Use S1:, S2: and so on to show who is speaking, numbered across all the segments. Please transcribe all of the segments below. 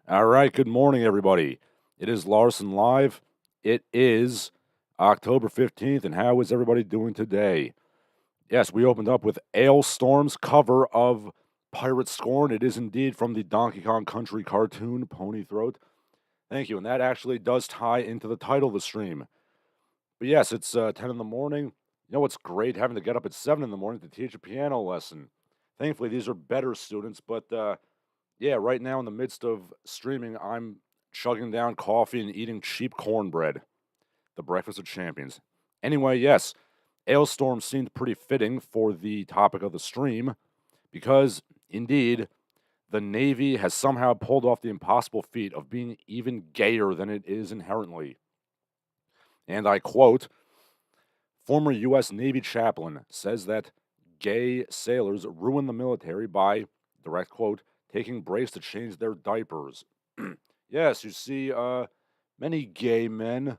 S1: All right, good morning, everybody. It is Larsen Live. It is October 15th, and how is everybody doing today? Yes, we opened up with Alestorm's cover of Pirate Scorn. It is indeed from the Donkey Kong Country cartoon, Pony Throat. Thank you, and that actually does tie into the title of the stream. But yes, it's 10 in the morning. You know what's great? Having to get up at 7 in the morning to teach a piano lesson. Thankfully, these are better students, but yeah, right now in the midst of streaming, I'm chugging down coffee and eating cheap cornbread, the breakfast of champions. Anyway, yes, Ailstorm seemed pretty fitting for the topic of the stream because, indeed, the Navy has somehow pulled off the impossible feat of being even gayer than it is inherently. And I quote, former U.S. Navy chaplain says that gay sailors ruin the military by, direct quote, taking breaks to change their diapers. Yes, you see, many gay men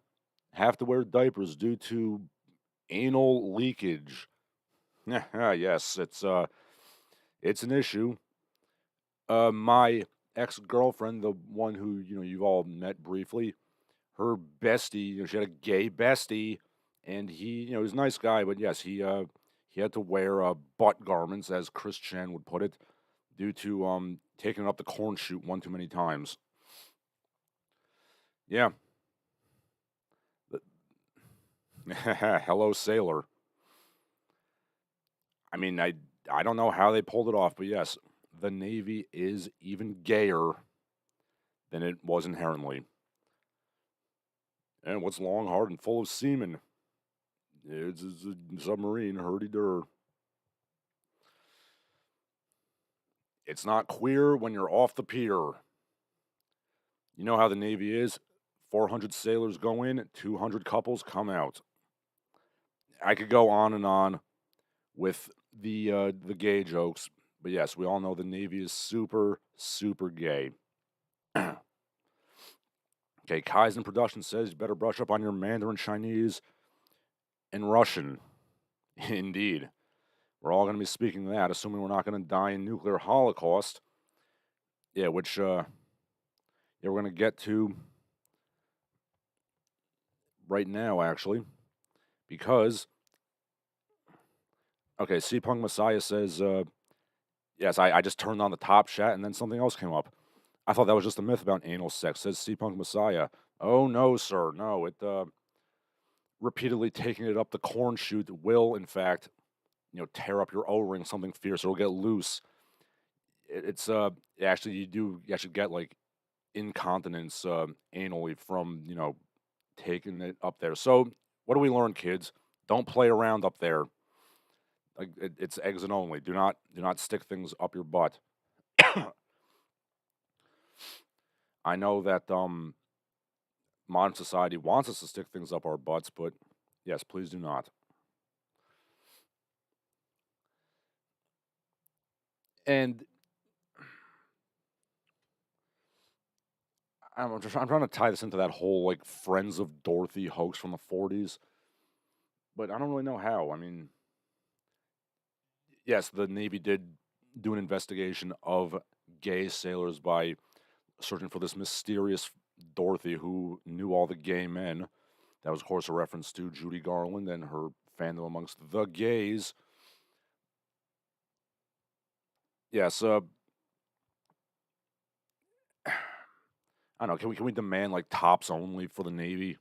S1: have to wear diapers due to anal leakage. Yes, it's an issue. My ex-girlfriend, the one who you've all met briefly, her bestie, she had a gay bestie, and he was a nice guy, but yes, he had to wear butt garments, as Chris Chan would put it, due to taking up the corn chute one too many times. Yeah. Hello, sailor. I mean, I don't know how they pulled it off, but yes, the Navy is even gayer than it was inherently. And what's long, hard, and full of semen? It's a submarine, hurdy-dur. It's not queer when you're off the pier. You know how the Navy is. 400 sailors go in, 200 couples come out. I could go on with the gay jokes, but yes, we all know the Navy is super, super gay. Okay, Kaizen Production says you better brush up on your Mandarin, Chinese, and Russian. Indeed. We're all going to be speaking that, assuming we're not going to die in nuclear holocaust. Yeah, which we're going to get to right now, actually, because, okay, C-Punk Messiah says, yes, I just turned on the top chat and then something else came up. I thought that was just a myth about anal sex, says C-Punk Messiah. Oh, no, sir, no, repeatedly taking it up the corn chute will, in fact, tear up your O-ring, something fierce, it'll get loose. It's actually you actually get like incontinence anally from taking it up there. So what do we learn, kids? Don't play around up there. Like it's exit only. Do not stick things up your butt. I know that modern society wants us to stick things up our butts, but yes, please do not. And I'm trying to tie this into that whole like Friends of Dorothy hoax from the 40s, but I don't really know how. I mean, yes, the Navy did do an investigation of gay sailors by searching for this mysterious Dorothy who knew all the gay men. That was, of course, a reference to Judy Garland and her fandom amongst the gays. Yes, I don't know. Can we demand like tops only for the Navy?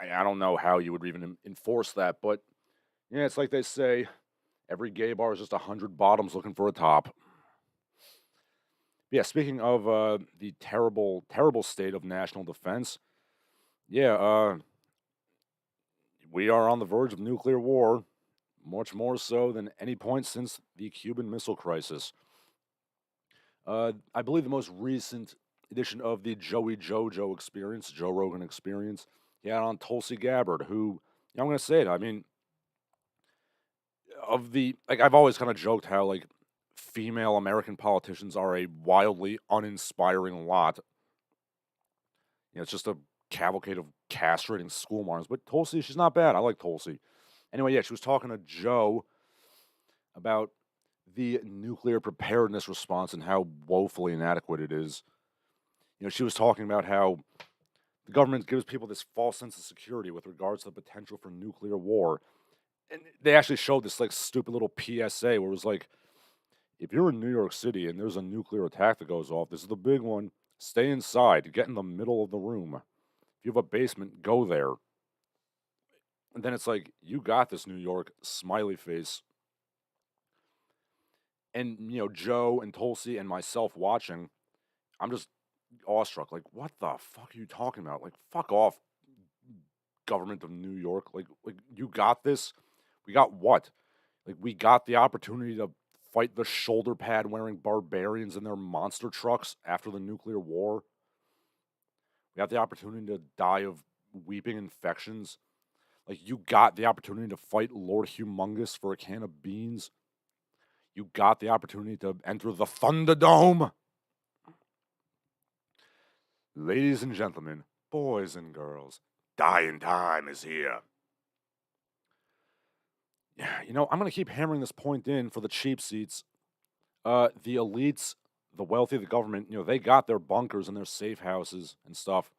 S1: I don't know how you would even enforce that, but yeah, it's like they say, every gay bar is just 100 bottoms looking for a top. Yeah, speaking of the terrible, terrible state of national defense, yeah, we are on the verge of nuclear war, much more so than any point since the Cuban Missile Crisis. I believe the most recent edition of the Joey Jojo experience, Joe Rogan experience, he had on Tulsi Gabbard, who, I'm going to say it, I mean, I've always kind of joked how, like, female American politicians are a wildly uninspiring lot. It's just a cavalcade of castrating school marms. But Tulsi, she's not bad. I like Tulsi. Anyway, yeah, she was talking to Joe about the nuclear preparedness response and how woefully inadequate it is. She was talking about how the government gives people this false sense of security with regards to the potential for nuclear war. And they actually showed this like stupid little PSA where it was like, if you're in New York City and there's a nuclear attack that goes off, this is the big one. Stay inside, get in the middle of the room. If you have a basement, go there. And then it's like, you got this, New York, smiley face. And, Joe and Tulsi and myself watching, I'm just awestruck. Like, what the fuck are you talking about? Like, fuck off, government of New York. Like you got this. We got what? Like, we got the opportunity to fight the shoulder pad wearing barbarians in their monster trucks after the nuclear war. We got the opportunity to die of weeping infections. Like, you got the opportunity to fight Lord Humongous for a can of beans. You got the opportunity to enter the Thunderdome. Ladies and gentlemen, boys and girls, dying time is here. I'm going to keep hammering this point in for the cheap seats. The elites, the wealthy, the government, they got their bunkers and their safe houses and stuff.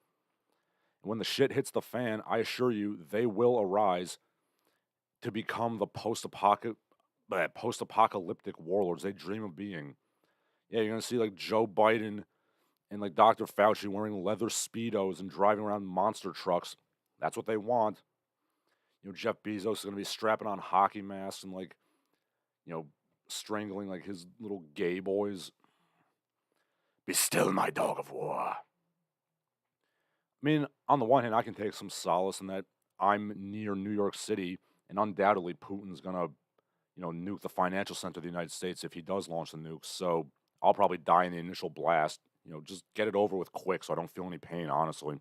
S1: And when the shit hits the fan, I assure you, they will arise to become the post-apocalyptic warlords they dream of being. Yeah, you're going to see like Joe Biden and like Dr. Fauci wearing leather Speedos and driving around monster trucks. That's what they want. Jeff Bezos is going to be strapping on hockey masks and like, strangling like his little gay boys. Be still, my dog of war. I mean, on the one hand, I can take some solace in that I'm near New York City, and undoubtedly Putin's going to, nuke the financial center of the United States if he does launch the nukes. So I'll probably die in the initial blast. Just get it over with quick so I don't feel any pain, honestly.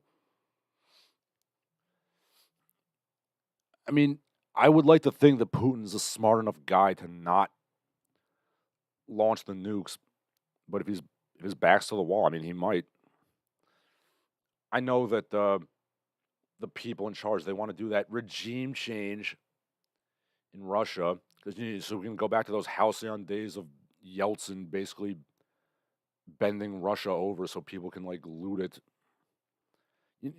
S1: I mean, I would like to think that Putin's a smart enough guy to not launch the nukes, but if his back's to the wall, I mean, he might. I know that the people in charge, they want to do that regime change in Russia because so we can go back to those halcyon days of Yeltsin basically bending Russia over so people can like loot it.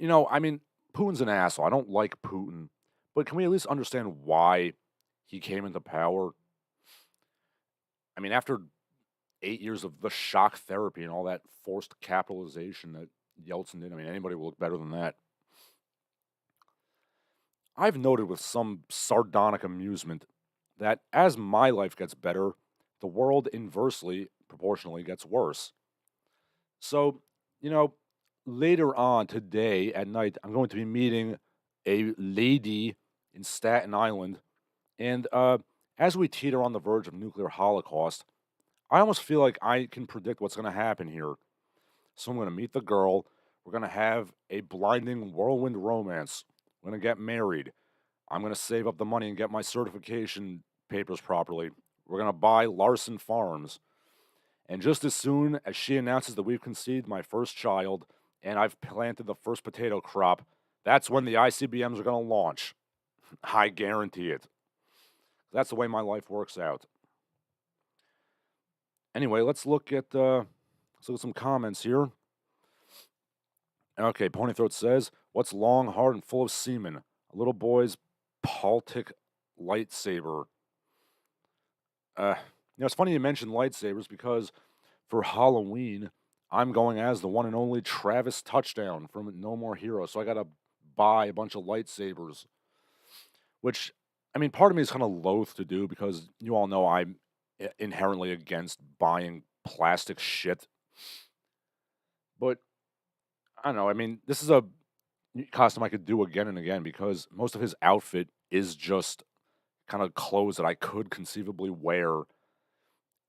S1: I mean, Putin's an asshole. I don't like Putin, but can we at least understand why he came into power? I mean, after 8 years of the shock therapy and all that forced capitalization that Yeltsin did, I mean, anybody will look better than that. I've noted with some sardonic amusement that as my life gets better, the world inversely, proportionally gets worse. So, later on today at night, I'm going to be meeting a lady in Staten Island. And as we teeter on the verge of nuclear holocaust, I almost feel like I can predict what's going to happen here. So I'm going to meet the girl. We're going to have a blinding whirlwind romance. We're going to get married. I'm going to save up the money and get my certification papers properly. We're going to buy Larsen Farms. And just as soon as she announces that we've conceived my first child and I've planted the first potato crop, that's when the ICBMs are going to launch. I guarantee it. That's the way my life works out. Anyway, let's look at some comments here. Okay, Ponythroat says, "What's long, hard, and full of semen? A little boy's Baltic lightsaber." It's funny you mention lightsabers because for Halloween, I'm going as the one and only Travis Touchdown from No More Heroes. So I got to buy a bunch of lightsabers, which, I mean, part of me is kind of loath to do because you all know I'm inherently against buying plastic shit. But I don't know. I mean, this is a costume I could do again and again because most of his outfit is just kind of clothes that I could conceivably wear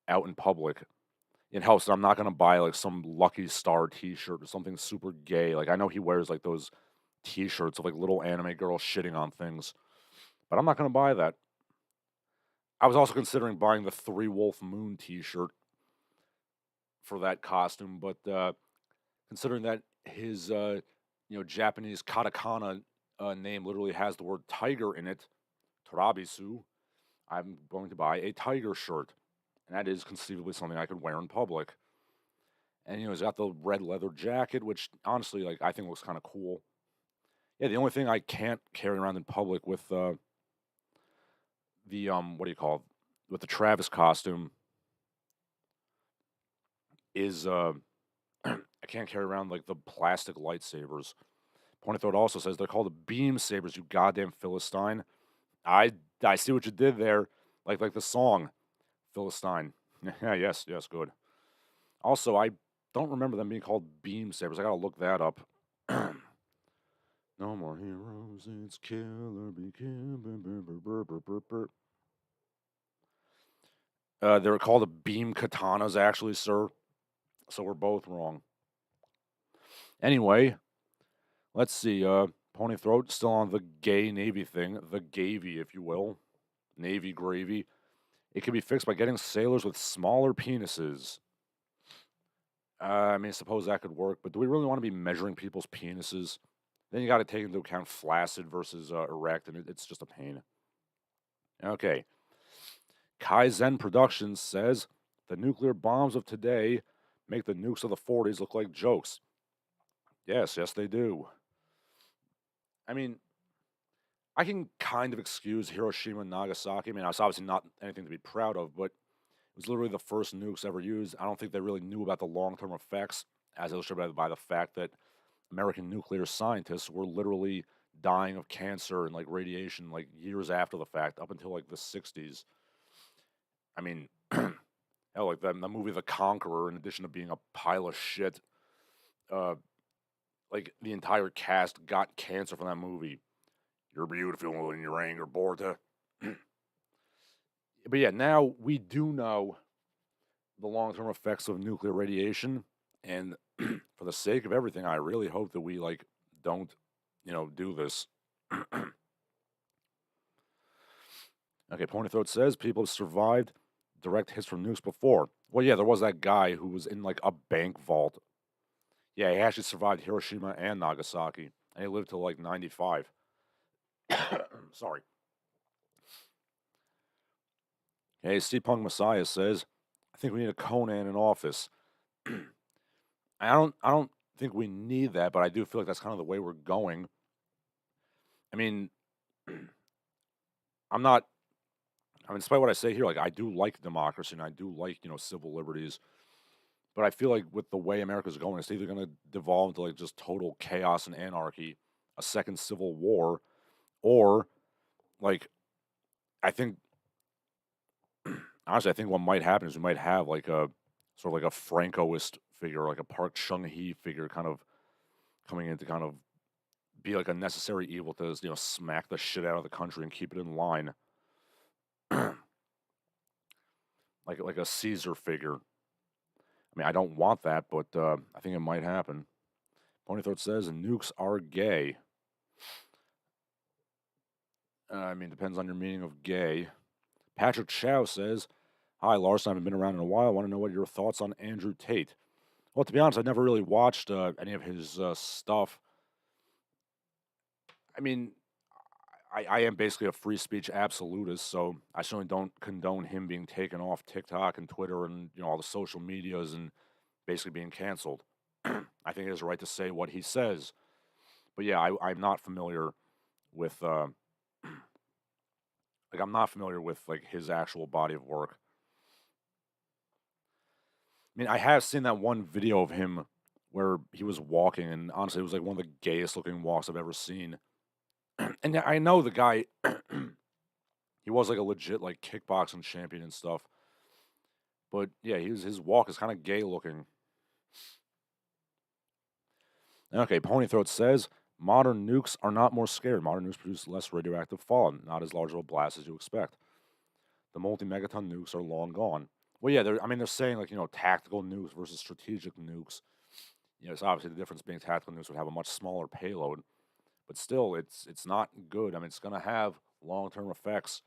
S1: out in public. It helps that I'm not going to buy like some Lucky Star t-shirt or something super gay. Like, I know he wears like those t-shirts of like little anime girls shitting on things, but I'm not going to buy that. I was also considering buying the Three Wolf Moon t-shirt for that costume, but considering that his Japanese katakana name literally has the word tiger in it, Tarabisu, I'm going to buy a tiger shirt. and that is conceivably something I could wear in public. And he's got the red leather jacket, which honestly, like, I think looks kind of cool. Yeah, the only thing I can't carry around in public with the what do you call it? With the Travis costume is I can't carry around like the plastic lightsabers. Pony Throat also says they're called the beam sabers, you goddamn Philistine. I I see what you did there. Like the song Philistine. Yeah, yes, good. Also, I don't remember them being called beam sabers. I gotta look that up. No more heroes, it's killer be kill. They're called the beam katanas, actually, sir. So we're both wrong. Anyway, let's see. Pony Throat still on the gay Navy thing, the Gavy, if you will. Navy gravy. It can be fixed by getting sailors with smaller penises. I mean, suppose that could work, but do we really want to be measuring people's penises? Then you got to take into account flaccid versus erect, and it's just a pain. Okay. Kaizen Productions says the nuclear bombs of today make the nukes of the 40s look like jokes. Yes, they do. I mean, I can kind of excuse Hiroshima and Nagasaki. I mean, it's obviously not anything to be proud of, but it was literally the first nukes ever used. I don't think they really knew about the long-term effects, as illustrated by the fact that American nuclear scientists were literally dying of cancer and like radiation like years after the fact, up until like the 60s. I mean, hell, like the movie The Conqueror, in addition to being a pile of shit, uh, like the entire cast got cancer from that movie. You're beautiful in your anger, Borta. But yeah, now we do know the long-term effects of nuclear radiation, and for the sake of everything, I really hope that we like don't, do this. Okay, Pony Throat says people have survived direct hits from nukes before. Well, yeah, there was that guy who was in like a bank vault. Yeah, he actually survived Hiroshima and Nagasaki, and he lived till like 95. Sorry. Hey, Steampunk Messiah says, I think we need a Conan in office. I don't think we need that, but I do feel like that's kind of the way we're going. I mean, I'm not. I mean, despite what I say here, like I do like democracy and I do like civil liberties, but I feel like with the way America's going, it's either going to devolve into like just total chaos and anarchy, a second civil war, or like I think honestly, I think what might happen is we might have like a sort of like a Francoist figure, like a Park Chung Hee figure, kind of coming in to kind of be like a necessary evil to smack the shit out of the country and keep it in line, like a Caesar figure. I mean, I don't want that, but I think it might happen. Ponythroat says nukes are gay. I mean, depends on your meaning of gay. Patrick Chow says, "Hi, Larsen. I haven't been around in a while. I want to know what your thoughts on Andrew Tate." Well, to be honest, I never really watched any of his stuff. I mean, I am basically a free speech absolutist, so I certainly don't condone him being taken off TikTok and Twitter and all the social medias and basically being canceled. I think he has a right to say what he says. But yeah, I'm not familiar with like I'm not familiar with like his actual body of work. I mean, I have seen that one video of him where he was walking, and honestly, it was like one of the gayest looking walks I've ever seen. And yeah, I know the guy. He was like a legit like kickboxing champion and stuff. But yeah, his walk is kind of gay looking. Okay, Ponythroat says modern nukes are not more scary. Modern nukes produce less radioactive fallout, not as large of a blast as you expect. The multi-megaton nukes are long gone. Well, yeah, they're saying like tactical nukes versus strategic nukes. It's obviously the difference being tactical nukes would have a much smaller payload, but still, it's not good. I mean, it's going to have long-term effects.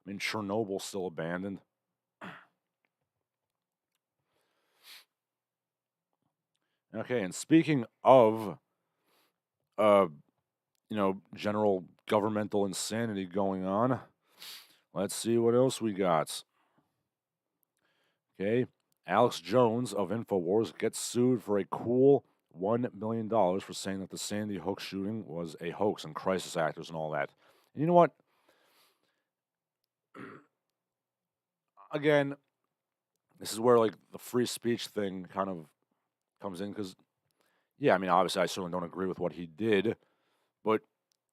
S1: I mean, Chernobyl's still abandoned. Okay, and speaking of, uh, general governmental insanity going on, let's see what else we got. Okay. Alex Jones of InfoWars gets sued for a cool $1 million for saying that the Sandy Hook shooting was a hoax and crisis actors and all that. And you know what? Again, this is where like the free speech thing kind of comes in because, yeah, I mean, obviously, I certainly don't agree with what he did, but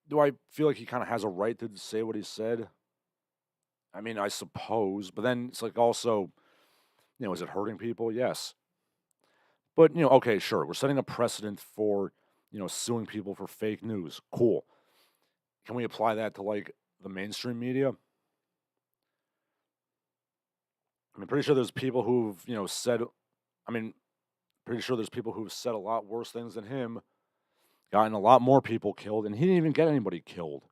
S1: do I feel like he kind of has a right to say what he said? I mean, I suppose, but then it's like also, is it hurting people? Yes. But, okay, sure, we're setting a precedent for, suing people for fake news. Cool. Can we apply that to like the mainstream media? I mean, pretty sure there's people who've, said, I mean, pretty sure there's people who've said a lot worse things than him, gotten a lot more people killed, and he didn't even get anybody killed.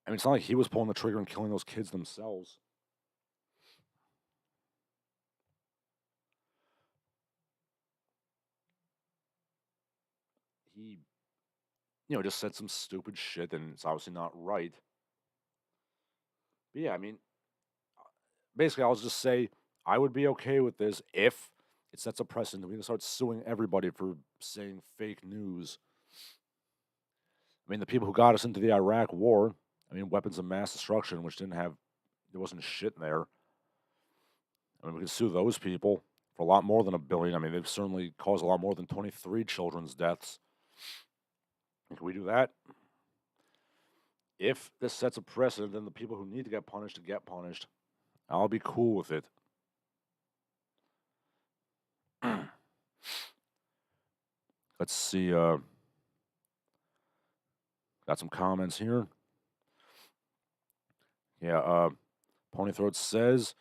S1: I mean, it's not like he was pulling the trigger and killing those kids themselves. He, just said some stupid shit, and it's obviously not right. But yeah, I mean, basically, I'll just say I would be okay with this if it sets a precedent. We can start suing everybody for saying fake news. I mean, the people who got us into the Iraq War, I mean, weapons of mass destruction, which there wasn't shit in there. I mean, we could sue those people for a lot more than $1 billion. I mean, they've certainly caused a lot more than 23 children's deaths. Can we do that? If this sets a precedent, then the people who need to get punished, I'll be cool with it. Let's see. Got some comments here. Yeah, Ponythroat says,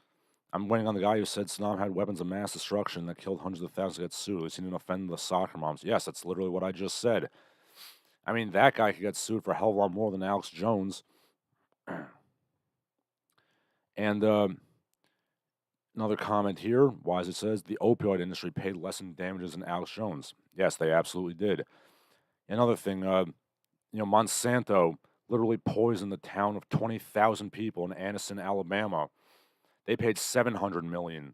S1: I'm waiting on the guy who said Saddam had weapons of mass destruction that killed hundreds of thousands to get sued. At least he didn't offend the soccer moms. Yes, that's literally what I just said. I mean, that guy could get sued for a hell of a lot more than Alex Jones. And another comment here, wise it says, the opioid industry paid less in damages than Alex Jones. Yes, they absolutely did. Another thing, Monsanto literally poisoned the town of 20,000 people in Anniston, Alabama. They paid $700 million.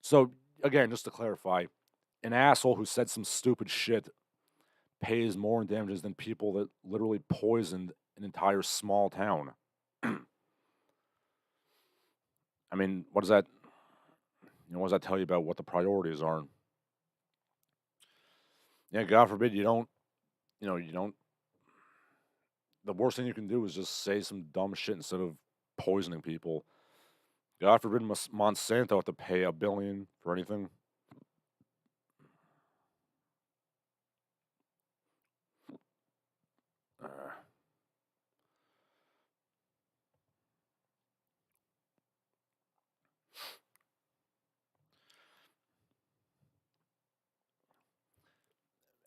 S1: So again, just to clarify, an asshole who said some stupid shit pays more in damages than people that literally poisoned an entire small town. I mean, what does that tell you about what the priorities are? Yeah, God forbid you don't. The worst thing you can do is just say some dumb shit instead of poisoning people. God forbid Monsanto have to pay $1 billion for anything.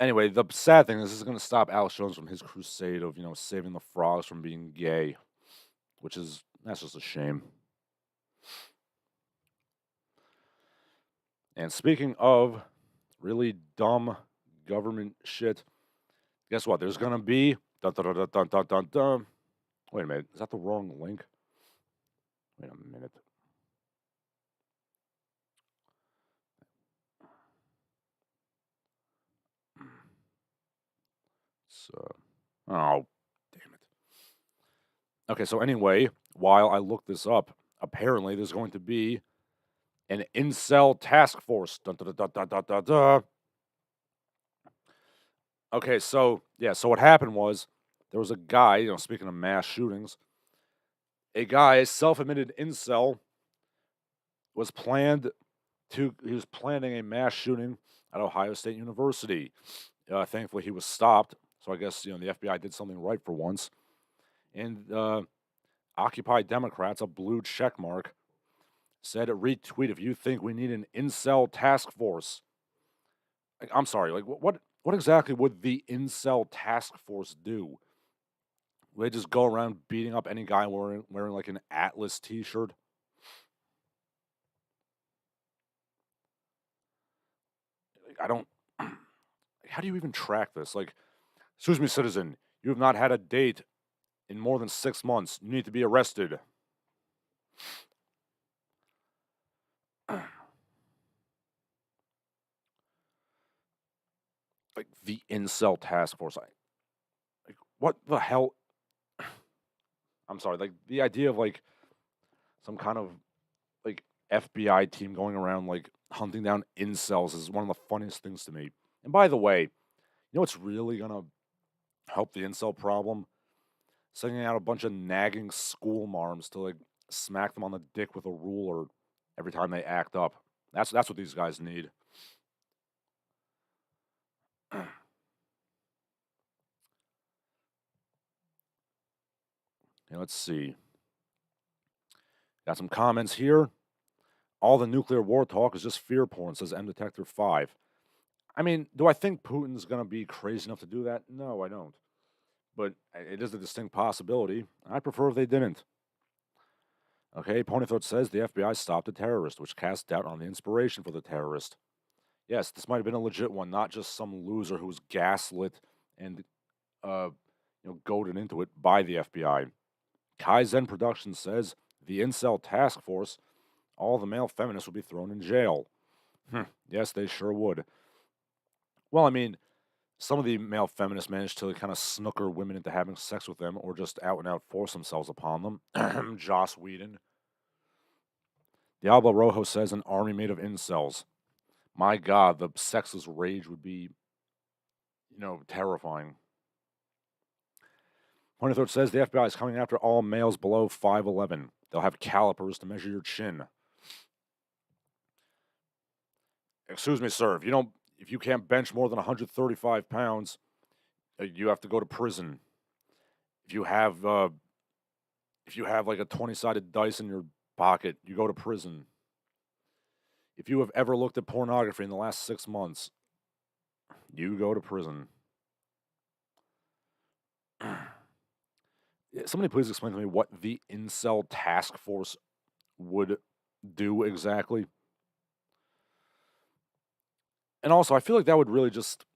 S1: Anyway, the sad thing is this is going to stop Alex Jones from his crusade of, saving the frogs from being gay, that's just a shame. And speaking of really dumb government shit, guess what? There's going to be... Wait a minute. Is that the wrong link? Wait a minute. Oh, damn it. Okay, so anyway, while I look this up, apparently there's going to be an incel task force. Okay, so what happened was there was a guy, speaking of mass shootings, a guy, a self-admitted incel, was planning a mass shooting at Ohio State University. Thankfully, he was stopped. So I guess the FBI did something right for once. And Occupy Democrats, a blue check mark, said retweet if you think we need an incel task force. I'm sorry, like what exactly would the incel task force do? Would they just go around beating up any guy wearing like an Atlas t-shirt? Like, I don't. How do you even track this? Like, excuse me, citizen, you have not had a date in more than 6 months. You need to be arrested. like the incel task force. Like, what the hell? I'm sorry. Like the idea of like some kind of like FBI team going around like hunting down incels is one of the funniest things to me. And by the way, you know what's really gonna help the incel problem? Sending out a bunch of nagging school marms to like smack them on the dick with a ruler every time they act up. That's what these guys need. Okay, let's see. Got some comments here. All the nuclear war talk is just fear porn, says M Detector 5. I mean, do I think Putin's going to be crazy enough to do that? No, I don't. But it is a distinct possibility. I'd prefer if they didn't. Okay, Ponythroat says the FBI stopped a terrorist, which casts doubt on the inspiration for the terrorist. Yes, this might have been a legit one, not just some loser who was gaslit and goaded into it by the FBI. Kaizen Productions says the incel task force, all the male feminists would be thrown in jail. Yes, they sure would. Well, I mean, some of the male feminists managed to kind of snooker women into having sex with them or just out and out force themselves upon them. Joss Whedon. Diablo Rojo says an army made of incels. My God, the sexless rage would be, terrifying. Ponythroat says the FBI is coming after all males below 5'11". They'll have calipers to measure your chin. Excuse me, sir. If you can't bench more than 135 pounds, you have to go to prison. If you have like a 20-sided dice in your pocket, you go to prison. If you have ever looked at pornography in the last 6 months, you go to prison. Somebody please explain to me what the incel task force would do exactly. And also, I feel like that would really just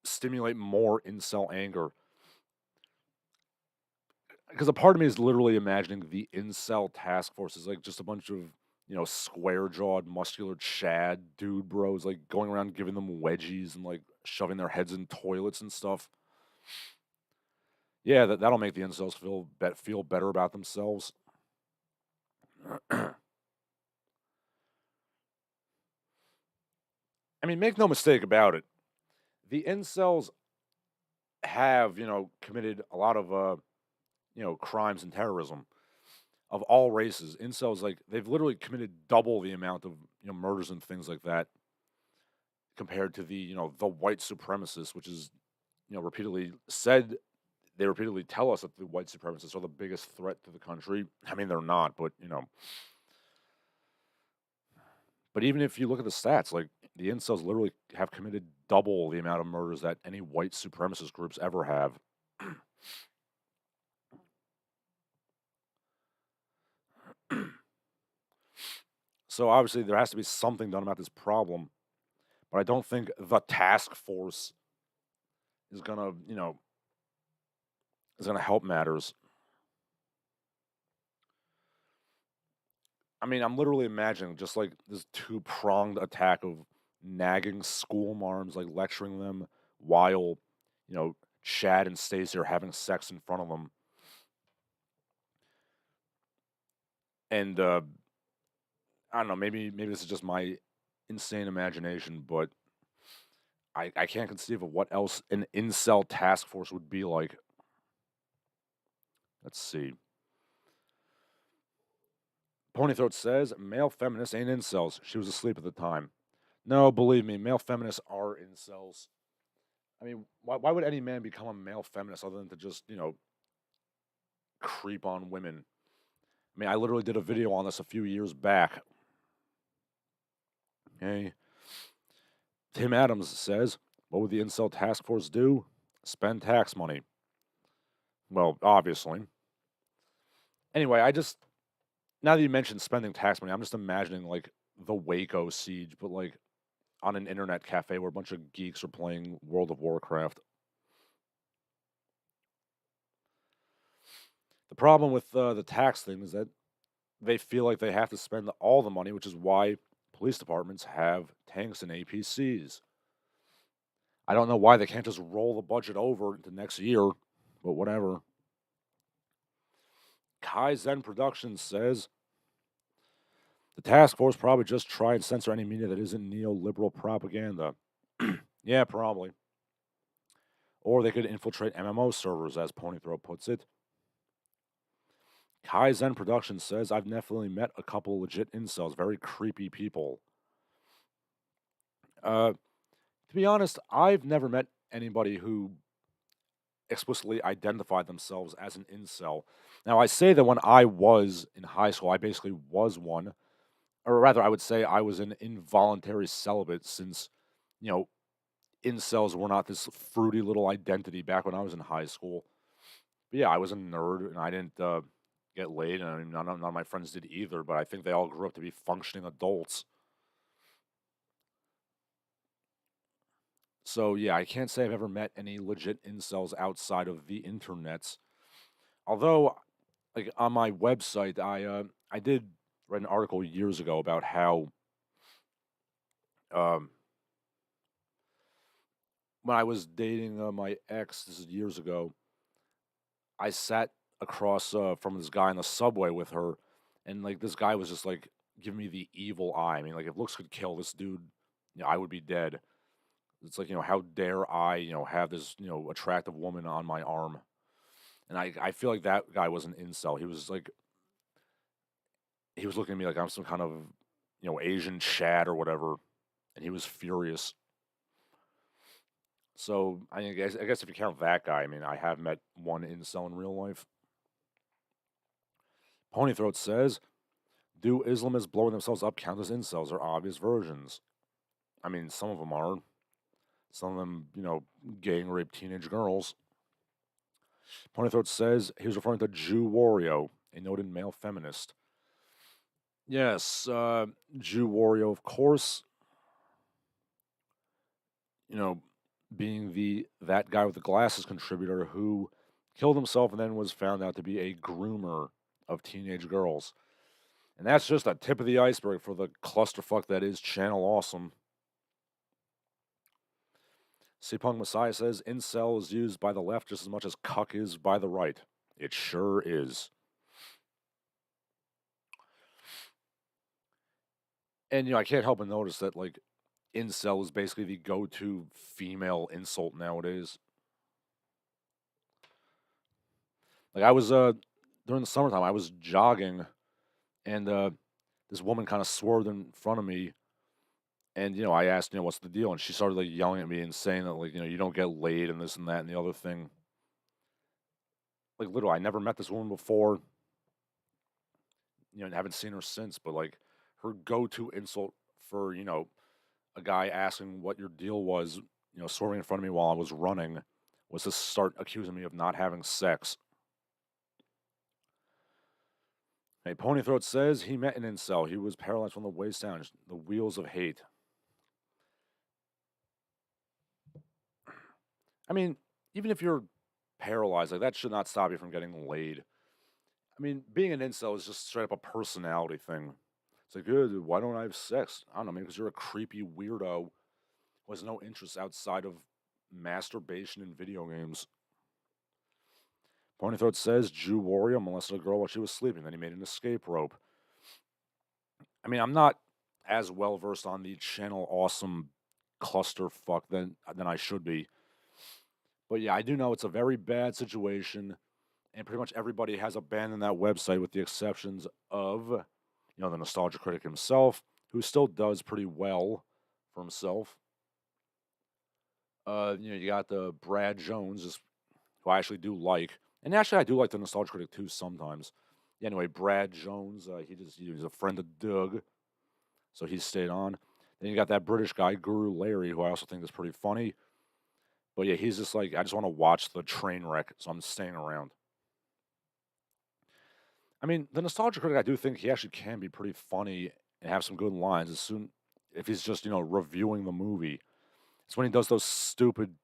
S1: stimulate more incel anger. Because a part of me is literally imagining the incel task force is like just a bunch of, square-jawed, muscular Chad dude bros, like going around giving them wedgies and like shoving their heads in toilets and stuff. Yeah, that'll make the incels feel better about themselves. I mean, make no mistake about it. The incels have, committed a lot of, crimes and terrorism of all races. Incels, like, they've literally committed double the amount of, murders and things like that compared to the white supremacists, which is, repeatedly said. They repeatedly tell us that the white supremacists are the biggest threat to the country. I mean, they're not, but, But even if you look at the stats, like, the incels literally have committed double the amount of murders that any white supremacist groups ever have. So obviously there has to be something done about this problem, but I don't think the task force is gonna, help matters. I mean, I'm literally imagining just like this two-pronged attack of nagging school marms, like lecturing them while, Chad and Stacey are having sex in front of them. And I don't know, maybe this is just my insane imagination, but I can't conceive of what else an incel task force would be like. Let's see. Ponythroat says, male feminists ain't incels. She was asleep at the time. No, believe me, male feminists are incels. I mean, why would any man become a male feminist other than to just, creep on women? I mean, I literally did a video on this a few years back. Okay. Tim Adams says, what would the incel task force do? Spend tax money. Well, obviously. Anyway, now that you mentioned spending tax money, I'm just imagining like the Waco siege, but like on an internet cafe where a bunch of geeks are playing World of Warcraft. The problem with the tax thing is that they feel like they have to spend all the money, which is why police departments have tanks and APCs. I don't know why they can't just roll the budget over into next year, but whatever. Kaizen Productions says the task force probably just try and censor any media that isn't neoliberal propaganda. Yeah, probably. Or they could infiltrate MMO servers, as Ponythroat puts it. Kaizen Productions says, I've definitely met a couple legit incels, very creepy people. To be honest, I've never met anybody who explicitly identified themselves as an incel. Now, I say that when I was in high school, I basically was one, or rather, I would say I was an involuntary celibate since, you know, incels were not this fruity little identity back when I was in high school. But yeah, I was a nerd and I didn't get laid, and I mean, none of my friends did either, but I think they all grew up to be functioning adults. So yeah, I can't say I've ever met any legit incels outside of the internets. Although, like on my website, I did read an article years ago about how um, when I was dating my ex, this is years ago, I sat across from this guy in the subway with her, and like this guy was just like giving me the evil eye. I mean, like if looks could kill this dude, I would be dead. It's like, how dare I, have this, attractive woman on my arm. And I feel like that guy was an incel. He was looking at me like I'm some kind of, Asian Chad or whatever. And he was furious. So I guess if you count that guy, I mean, I have met one incel in real life. Ponythroat says, do Islamists blowing themselves up count as incels or obvious versions? I mean, some of them are. Some of them, gang rape teenage girls. Ponythroat says he was referring to Jew Wario, a noted male feminist. Yes, Jew Wario, of course. You know, being that guy with the glasses contributor who killed himself and then was found out to be a groomer of teenage girls. And that's just a tip of the iceberg for the clusterfuck that is Channel Awesome. C-Punk Messiah says incel is used by the left just as much as cuck is by the right. It sure is. And I can't help but notice that like incel is basically the go-to female insult nowadays. Like I was during the summertime, I was jogging, and this woman kind of swerved in front of me, and I asked, what's the deal, and she started like yelling at me and saying that like you don't get laid and this and that and the other thing. Like literally, I never met this woman before, and haven't seen her since. But like her go-to insult for a guy asking what your deal was, swerving in front of me while I was running, was to start accusing me of not having sex. Hey, Ponythroat says he met an incel. He was paralyzed from the waist down. The wheels of hate. I mean, even if you're paralyzed, like that should not stop you from getting laid. I mean, being an incel is just straight up a personality thing. It's like, good, why don't I have sex? I don't know, maybe because you're a creepy weirdo who has no interest outside of masturbation and video games. Ponythroat says Jew Wario molested a girl while she was sleeping, then he made an escape rope. I mean, I'm not as well versed on the Channel Awesome clusterfuck than I should be. But yeah, I do know it's a very bad situation, and pretty much everybody has abandoned that website with the exceptions of, the nostalgia critic himself, who still does pretty well for himself. You got the Brad Jones, who I actually do like, and actually I do like the nostalgia critic too sometimes. Yeah, anyway, Brad Jones, he's a friend of Doug, so he stayed on. Then you got that British guy, Guru Larry, who I also think is pretty funny. But yeah, he's just like, I just want to watch the train wreck, so I'm staying around. I mean, the nostalgia critic, I do think he actually can be pretty funny and have some good lines as soon if he's just, reviewing the movie. It's when he does those stupid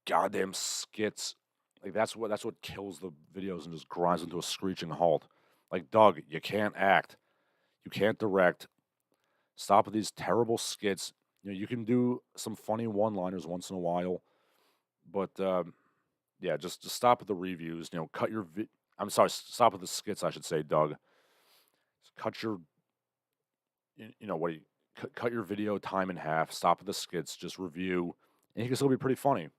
S1: goddamn skits. Like that's what kills the videos and just grinds them to a screeching halt. Like, Doug, you can't act. You can't direct. Stop with these terrible skits. You can do some funny one-liners once in a while, But yeah, just stop at the reviews. Cut your. I'm sorry, stop at the skits. I should say, Doug. Cut your. What do you cut your video time in half? Stop at the skits. Just review, and he can still be pretty funny.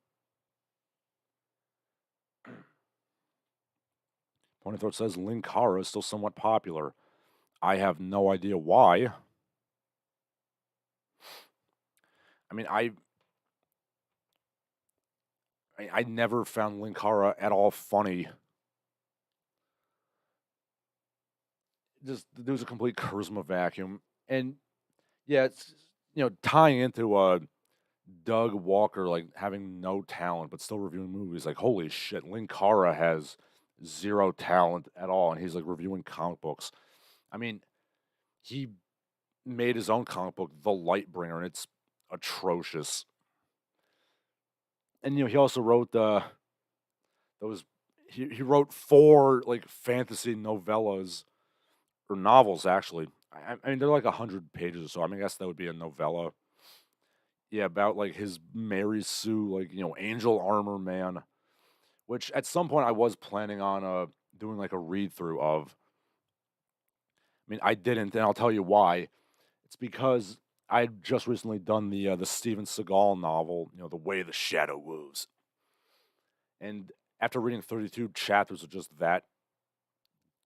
S1: Pony Throat says Linkara is still somewhat popular. I have no idea why. I mean, I never found Linkara at all funny. Just there's a complete charisma vacuum, and yeah, it's tying into Doug Walker like having no talent but still reviewing movies. Like holy shit, Linkara has zero talent at all, and he's like reviewing comic books. I mean, he made his own comic book, The Lightbringer, and it's atrocious. And he also wrote those. He wrote 4 like fantasy novellas or novels actually. I mean they're like 100 pages or so. I mean I guess that would be a novella. Yeah, about like his Mary Sue, like Angel Armor Man, which at some point I was planning on doing like a read through of. I mean I didn't, and I'll tell you why. It's because I had just recently done the Steven Seagal novel, The Way the Shadow Moves, and after reading 32 chapters of just that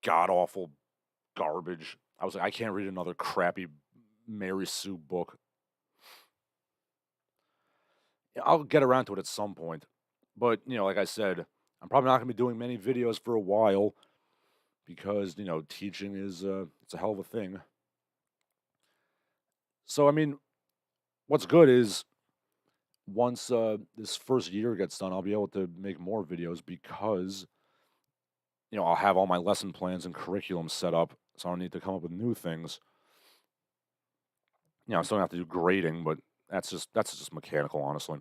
S1: god awful garbage, I was like, I can't read another crappy Mary Sue book. I'll get around to it at some point. But, like I said, I'm probably not going to be doing many videos for a while because, teaching is it's a hell of a thing. So, I mean, what's good is once this first year gets done, I'll be able to make more videos because, I'll have all my lesson plans and curriculum set up, so I don't need to come up with new things. I still have to do grading, but that's just mechanical, honestly.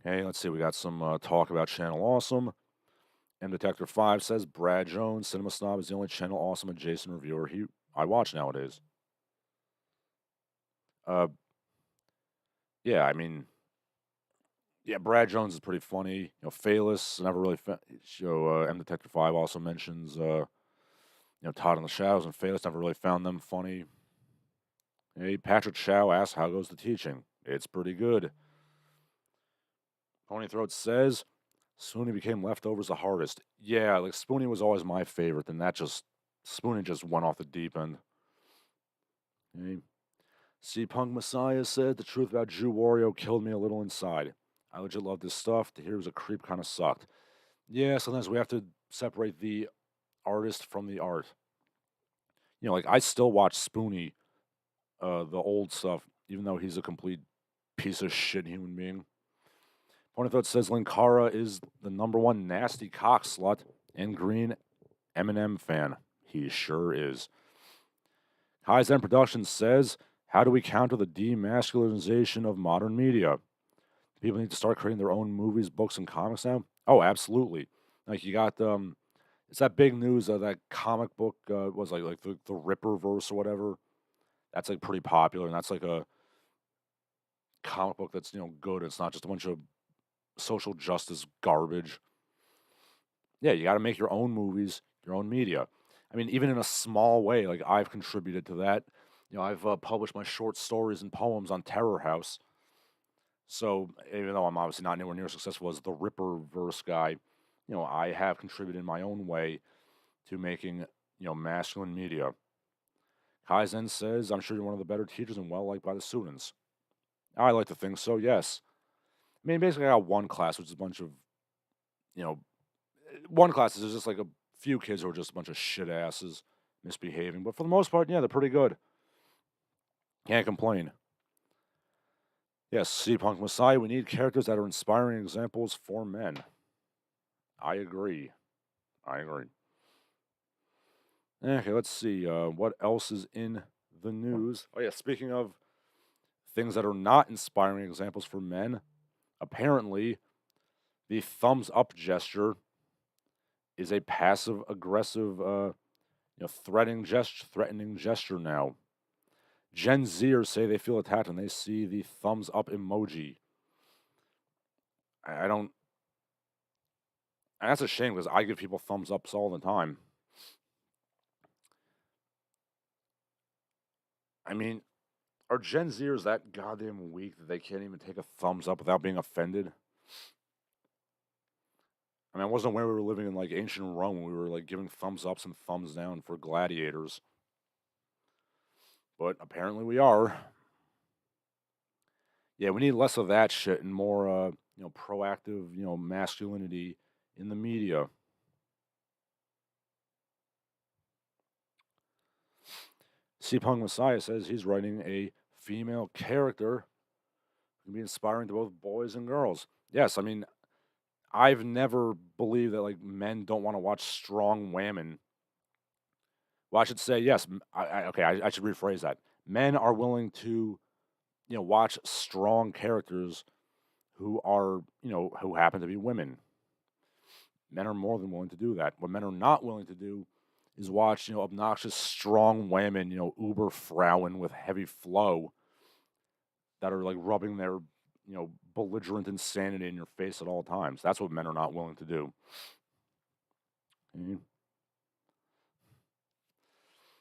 S1: Okay, let's see. We got some talk about Channel Awesome. M Detector 5 says Brad Jones, Cinema Snob, is the only Channel Awesome adjacent reviewer I watch nowadays. Uh, yeah, I mean, yeah, Brad Jones is pretty funny. Phaelus never really. M Detector 5 also mentions Todd in the Shadows and Phaelus never really found them funny. Hey, Patrick Chow asks, how goes the teaching? It's pretty good. Pony Throat says Spoonie became leftovers the hardest. Yeah, like Spoonie was always my favorite, and Spoonie just went off the deep end. Hey. See, Punk Messiah said the truth about Jew Wario killed me a little inside. I legit love this stuff. To hear he was a creep kind of sucked. Yeah, sometimes we have to separate the artist from the art. Like I still watch Spoonie, the old stuff, even though he's a complete piece of shit human being. Pony Thought says Linkara is the #1 nasty cock slut and green Eminem fan. He sure is. Kaizen Productions says, how do we counter the demasculinization of modern media? People need to start creating their own movies, books, and comics now? Oh, absolutely. Like you got it's that big news of that comic book was like the Ripperverse or whatever. That's like pretty popular, and that's like a comic book that's good. It's not just a bunch of social justice garbage. Yeah, you got to make your own movies, your own media. I mean, even in a small way, like I've contributed to that. I've published my short stories and poems on Terror House. So even though I'm obviously not anywhere near as successful as the Ripperverse guy, I have contributed in my own way to making, masculine media. Kaizen says, I'm sure you're one of the better teachers and well liked by the students. I like to think so, yes. I mean, basically, I got one class, which is a bunch of, one class is just like a few kids who are just a bunch of shit asses misbehaving. But for the most part, yeah, they're pretty good. Can't complain. Yes, see, Punk Messiah, we need characters that are inspiring examples for men. I agree. Okay, let's see. What else is in the news? Oh, yeah, speaking of things that are not inspiring examples for men, apparently the thumbs up gesture is a passive aggressive, threatening gesture now. Gen Zers say they feel attacked when they see the thumbs up emoji. I don't. And that's a shame because I give people thumbs ups all the time. I mean, are Gen Zers that goddamn weak that they can't even take a thumbs up without being offended? I mean, I wasn't aware we were living in like ancient Rome when we were like giving thumbs ups and thumbs down for gladiators. But apparently we are. Yeah, we need less of that shit and more, proactive, masculinity in the media. C. Punk Messiah says he's writing a female character who can be inspiring to both boys and girls. Yes, I mean, I've never believed that like men don't want to watch strong women. Well, I should say yes. I should rephrase that. Men are willing to, watch strong characters who are, who happen to be women. Men are more than willing to do that. What men are not willing to do is watch, obnoxious, strong women, uber Frauen with heavy flow that are like rubbing their, belligerent insanity in your face at all times. That's what men are not willing to do. Mhm.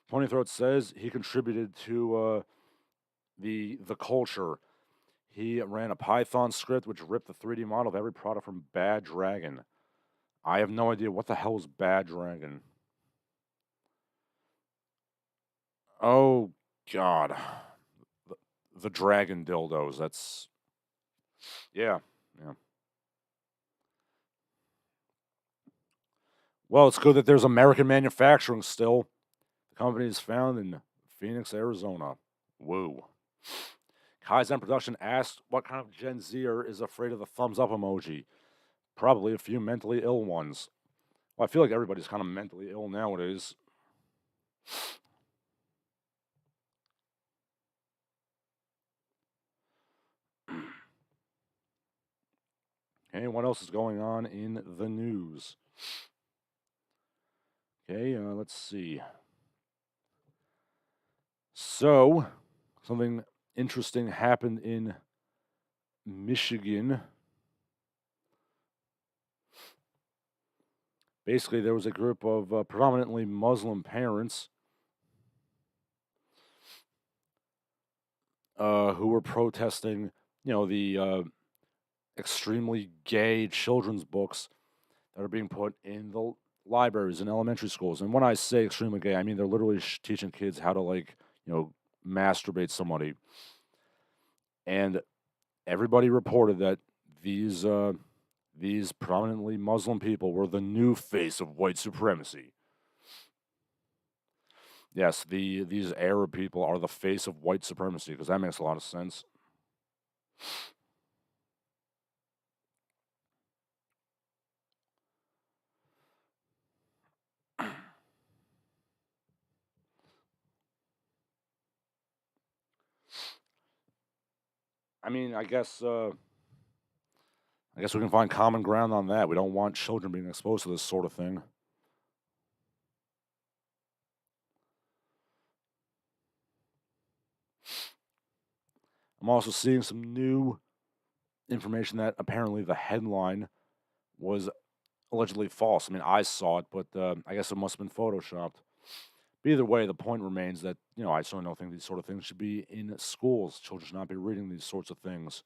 S1: Tony Throat says he contributed to the culture. He ran a Python script which ripped the 3D model of every product from Bad Dragon. I have no idea what the hell is Bad Dragon. Oh God, the dragon dildos. That's yeah. Well, it's good that there's American manufacturing still. The company is found in Phoenix, Arizona. Woo. Kaizen Production asked what kind of Gen Zer is afraid of the thumbs up emoji. Probably a few mentally ill ones. Well, I feel like everybody's kind of mentally ill nowadays. Okay, what else is going on in the news? Okay, let's see. So, something interesting happened in Michigan. Basically, there was a group of predominantly Muslim parents who were protesting, the extremely gay children's books that are being put in the libraries in elementary schools. And when I say extremely gay, I mean they're literally teaching kids how to masturbate somebody. And everybody reported that these prominently Muslim people were the new face of white supremacy. Yes, these Arab people are the face of white supremacy because that makes a lot of sense. I mean, I guess we can find common ground on that. We don't want children being exposed to this sort of thing. I'm also seeing some new information that apparently the headline was allegedly false. I mean, I saw it, but I guess it must have been photoshopped. But either way, the point remains that, I certainly don't think these sort of things should be in schools. Children should not be reading these sorts of things.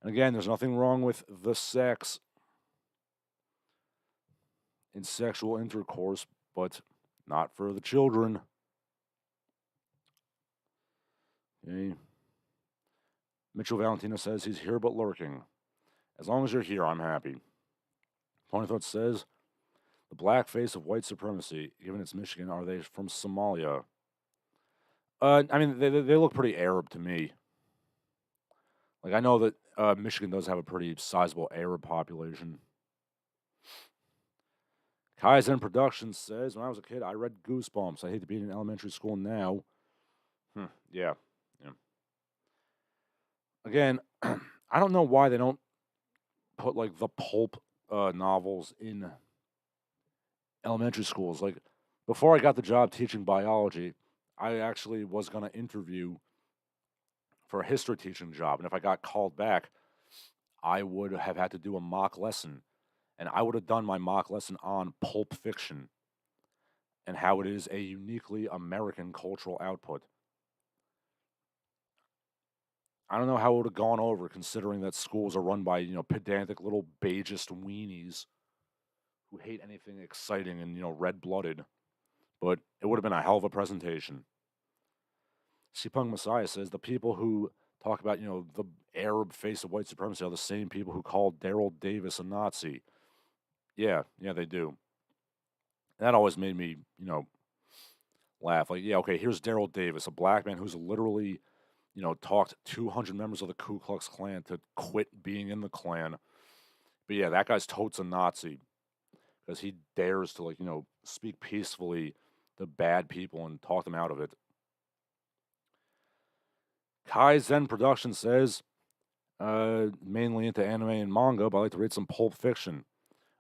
S1: And again, there's nothing wrong with the sex in sexual intercourse, but not for the children. Okay. Mitchell Valentina says he's here but lurking. As long as you're here, I'm happy. Ponythought says, the black face of white supremacy, given it's Michigan, are they from Somalia? I mean, they look pretty Arab to me. Like, I know that Michigan does have a pretty sizable Arab population. Kaizen Productions says, when I was a kid, I read Goosebumps. I hate to be in elementary school now. Yeah. Again, I don't know why they don't put, like, the pulp novels in elementary schools. Like, before I got the job teaching biology, I actually was going to interview for a history teaching job. And if I got called back, I would have had to do a mock lesson. And I would have done my mock lesson on Pulp Fiction and how it is a uniquely American cultural output. I don't know how it would have gone over considering that schools are run by, pedantic little beigist weenies who hate anything exciting and, red-blooded. But it would have been a hell of a presentation. Sipung Messiah says the people who talk about, the Arab face of white supremacy are the same people who called Daryl Davis a Nazi. Yeah, they do. That always made me, laugh. Like, yeah, okay, here's Daryl Davis, a black man who's literally, talked 200 members of the Ku Klux Klan to quit being in the Klan. But yeah, that guy's totes a Nazi because he dares to, speak peacefully to bad people and talk them out of it. Kai Zen Production says, mainly into anime and manga, but I like to read some Pulp Fiction.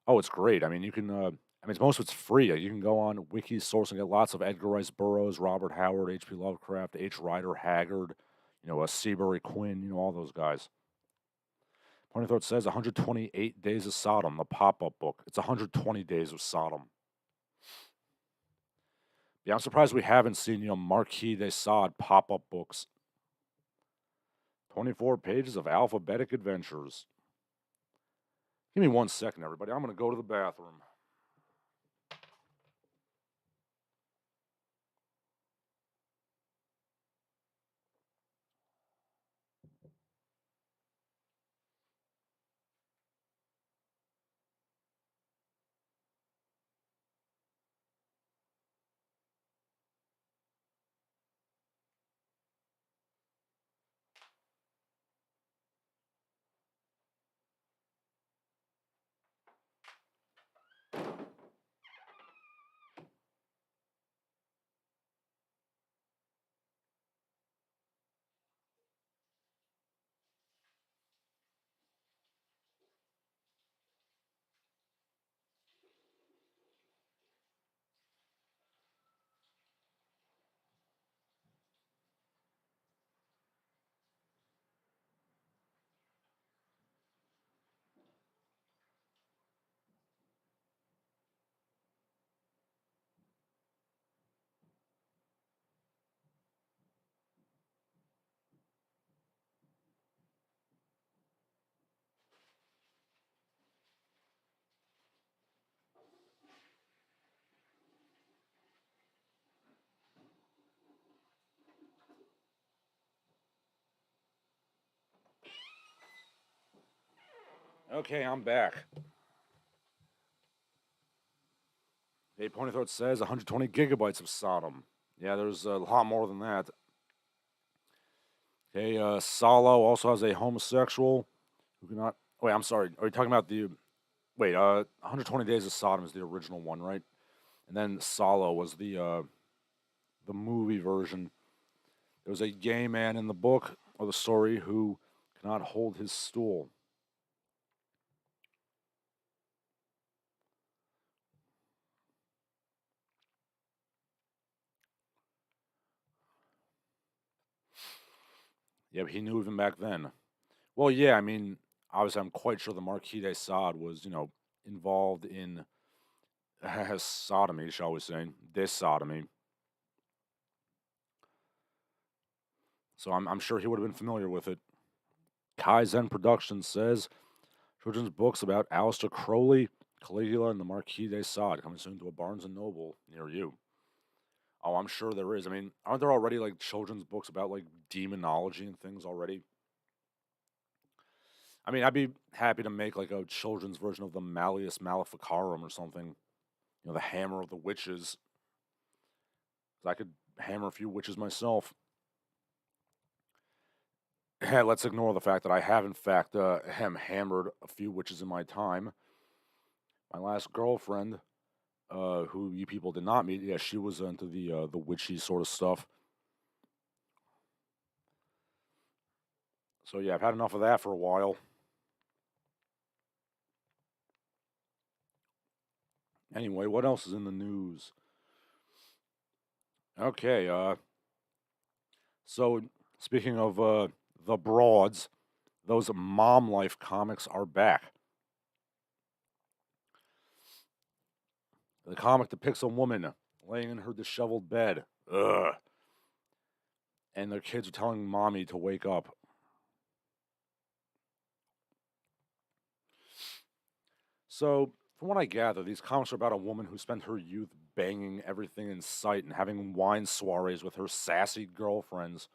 S1: Oh, it's great. I mean, you can, most of it's free. You can go on Wikisource and get lots of Edgar Rice Burroughs, Robert Howard, H.P. Lovecraft, H. Rider Haggard, Seabury Quinn, all those guys. Pointy Throat says 128 Days of Sodom, the pop-up book. It's 120 Days of Sodom. Yeah, I'm surprised we haven't seen, Marquis de Sade pop-up books. 24 pages of alphabetic adventures. Give me 1 second, everybody. I'm going to go to the bathroom. Okay, I'm back. Hey, Pointy Throat says 120 gigabytes of Sodom. Yeah, there's a lot more than that. Okay, Salo also has a homosexual who cannot. Wait, I'm sorry. Are you talking about the? Wait, 120 Days of Sodom is the original one, right? And then Salo was the movie version. There was a gay man in the book or the story who cannot hold his stool. Yeah, but he knew even back then. Well, yeah, obviously, I'm quite sure the Marquis de Sade was, involved in sodomy, shall we say, this sodomy. So I'm sure he would have been familiar with it. Kaizen Productions says children's books about Aleister Crowley, Caligula, and the Marquis de Sade coming soon to a Barnes and Noble near you. Oh, I'm sure there is. Aren't there already like children's books about like demonology and things already? I'd be happy to make like a children's version of the Malleus Maleficarum or something. The Hammer of the Witches. I could hammer a few witches myself. Let's ignore the fact that I have, in fact, hammered a few witches in my time. My last girlfriend, who you people did not meet, yeah, she was into the witchy sort of stuff. So yeah, I've had enough of that for a while. Anyway, what else is in the news? Okay, So, speaking of the broads, those MomLife comics are back. The comic depicts a woman laying in her disheveled bed. Ugh. And their kids are telling mommy to wake up. So, from what I gather, these comics are about a woman who spent her youth banging everything in sight and having wine soirees with her sassy girlfriends.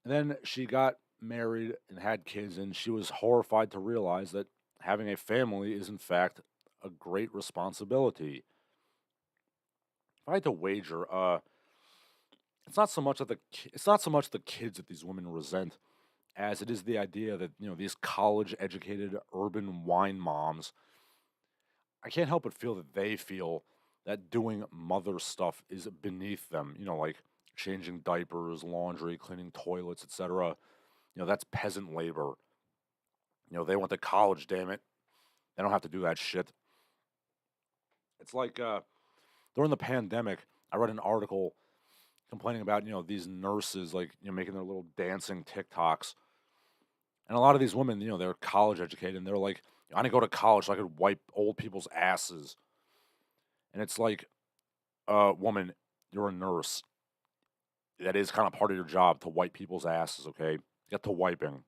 S1: And then she got married and had kids, and she was horrified to realize that having a family is, in fact, a great responsibility. If I had to wager, it's not so much the kids that these women resent, as it is the idea that these college-educated urban wine moms. I can't help but feel that they feel that doing mother stuff is beneath them. Like changing diapers, laundry, cleaning toilets, etc. That's peasant labor. They went to college, damn it. They don't have to do that shit. It's like during the pandemic, I read an article complaining about, these nurses, like, making their little dancing TikToks. And a lot of these women, they're college educated and they're like, I didn't go to college so I could wipe old people's asses. And it's like, woman, you're a nurse. That is kind of part of your job to wipe people's asses, okay? Get to wiping.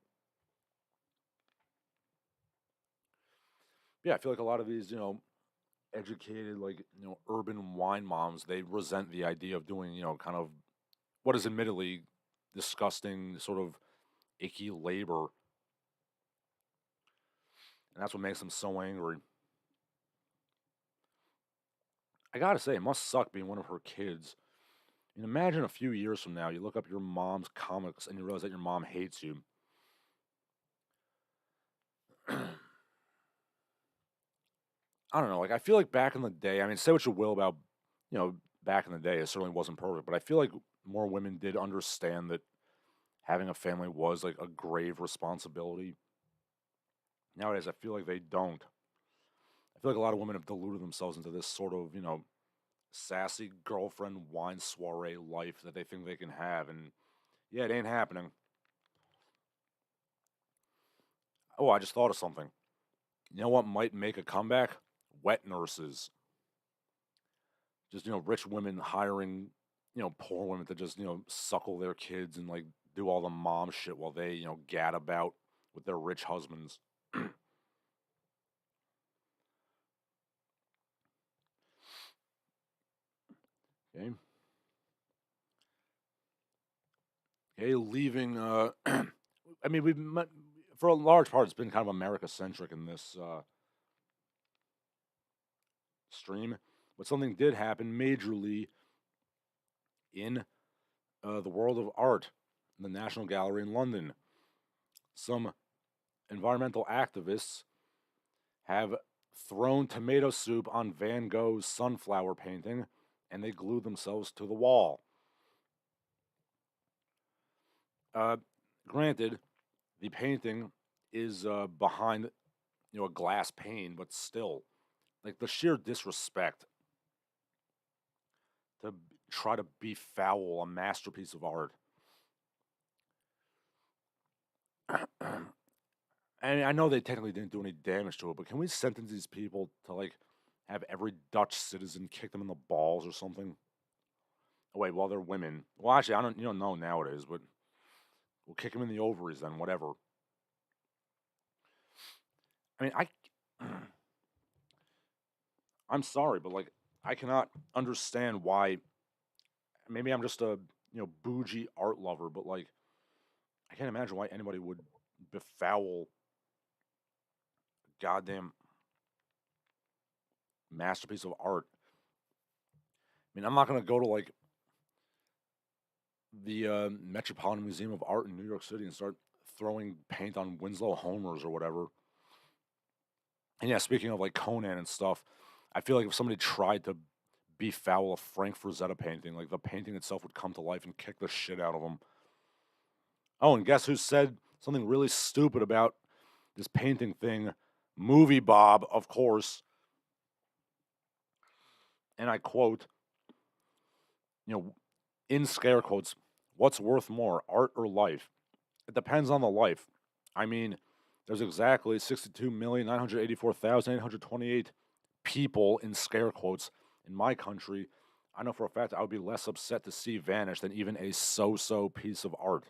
S1: Yeah, I feel like a lot of these, educated, like, urban wine moms, they resent the idea of doing, kind of what is admittedly disgusting, sort of icky labor. And that's what makes them so angry. I gotta say, it must suck being one of her kids. And imagine a few years from now, you look up your mom's comics and you realize that your mom hates you. I don't know. Like, I feel like back in the day, I mean, say what you will about, back in the day, it certainly wasn't perfect, but I feel like more women did understand that having a family was like a grave responsibility. Nowadays, I feel like they don't. I feel like a lot of women have deluded themselves into this sort of, sassy girlfriend wine soiree life that they think they can have. And yeah, it ain't happening. Oh, I just thought of something. You know what might make a comeback? Wet nurses. Just, rich women hiring, poor women to just, suckle their kids and like do all the mom shit while they, gad about with their rich husbands. Okay. Okay, leaving. I mean, for a large part, it's been kind of America centric in this stream, but something did happen majorly in the world of art in the National Gallery in London. Some environmental activists have thrown tomato soup on Van Gogh's sunflower painting, and they glued themselves to the wall. Uh, Granted, the painting is behind a glass pane, but still, like the sheer disrespect to try to befoul a masterpiece of art. And I know they technically didn't do any damage to it, but can we sentence these people to like have every Dutch citizen kick them in the balls or something? Oh wait, well they're women. Well, actually, I don't. You don't know nowadays, but we'll kick them in the ovaries then. Whatever. I mean, I'm sorry, but like I cannot understand why. Maybe I'm just a bougie art lover, but like I can't imagine why anybody would befoul a goddamn masterpiece of art. I mean, I'm not gonna go to like the Metropolitan Museum of Art in New York City and start throwing paint on Winslow Homers or whatever. And yeah, speaking of like Conan and stuff, I feel like if somebody tried to befoul a Frank Frazetta painting, like the painting itself would come to life and kick the shit out of them. Oh, and guess who said something really stupid about this painting thing? Movie Bob, of course. And I quote, in scare quotes, What's worth more, art or life? It depends on the life. I mean, there's exactly 62,984,828 people, in scare quotes, in my country. I know for a fact I would be less upset to see vanish than even a so-so piece of art.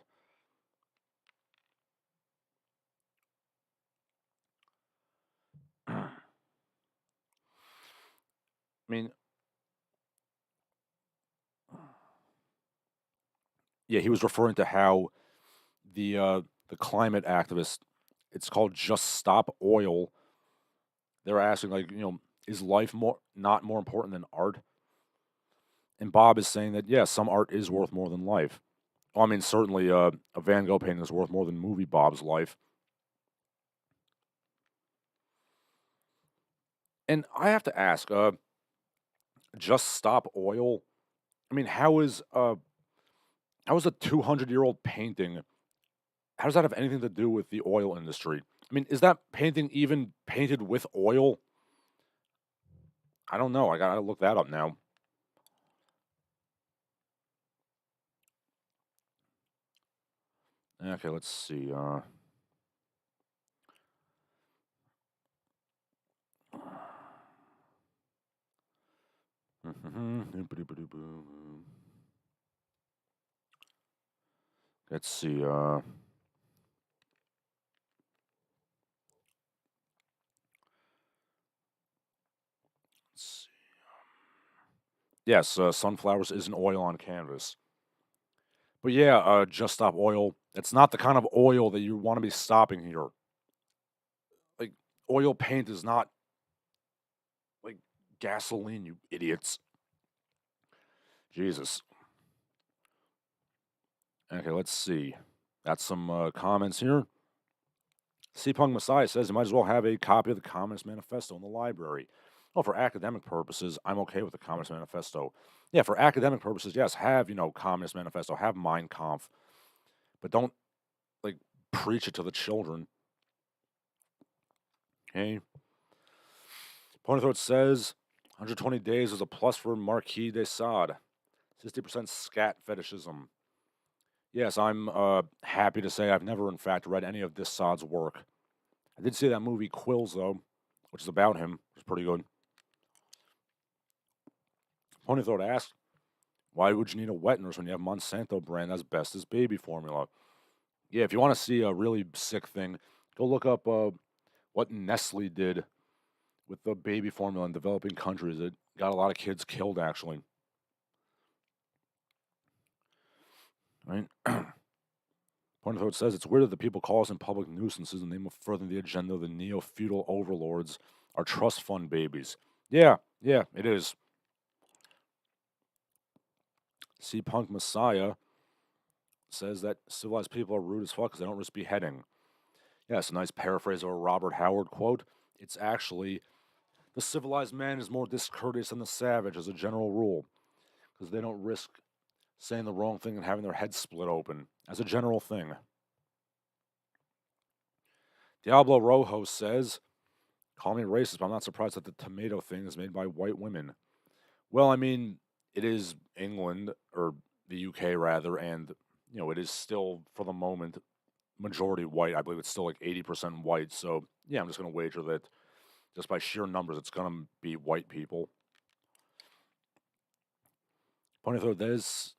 S1: I mean, yeah, he was referring to how the climate activists, it's called Just Stop Oil. They're asking, like, is life not more important than art? And Bob is saying that, yeah, some art is worth more than life. Well, I mean, certainly a Van Gogh painting is worth more than movie Bob's life. And I have to ask, Just Stop Oil. I mean, how is a 200-year-old painting? How does that have anything to do with the oil industry? I mean, is that painting even painted with oil? I don't know. I gotta look that up now. Okay, let's see. Let's see. Let's see. Yes, sunflowers is an oil on canvas. But yeah, Just Stop Oil. It's not the kind of oil that you want to be stopping here. Like, oil paint is not like gasoline, you idiots. Jesus. Okay, let's see. Got some comments here. C. Punk Messiah says you might as well have a copy of the Communist Manifesto in the library. Well, for academic purposes, I'm okay with the Communist Manifesto. Yeah, for academic purposes, yes, have, Communist Manifesto, have Mein Kampf, but don't, like, preach it to the children. Okay? Pony Throat says 120 days is a plus for Marquis de Sade. 60% scat fetishism. Yes, I'm happy to say I've never, in fact, read any of this Sade's work. I did see that movie Quills, though, which is about him. It's pretty good. Pony Throat asked, why would you need a wet nurse when you have Monsanto brand as best as baby formula? Yeah, if you want to see a really sick thing, go look up what Nestle did with the baby formula in developing countries. It got a lot of kids killed, actually. Right? Point of says it's weird that the people call us in public nuisances in the name of furthering the agenda of the neo-feudal overlords are trust fund babies. Yeah, it is. C. Punk Messiah says that civilized people are rude as fuck because they don't risk beheading. Yeah, it's a nice paraphrase of a Robert Howard quote. It's actually, the civilized man is more discourteous than the savage as a general rule because they don't risk saying the wrong thing and having their head split open as a general thing. Diablo Rojo says, call me racist, but I'm not surprised that the tomato thing is made by white women. Well, I mean, it is England, or the UK rather, and, it is still, for the moment, majority white. I believe it's still like 80% white. So, yeah, I'm just going to wager that just by sheer numbers, it's going to be white people. Ponythrow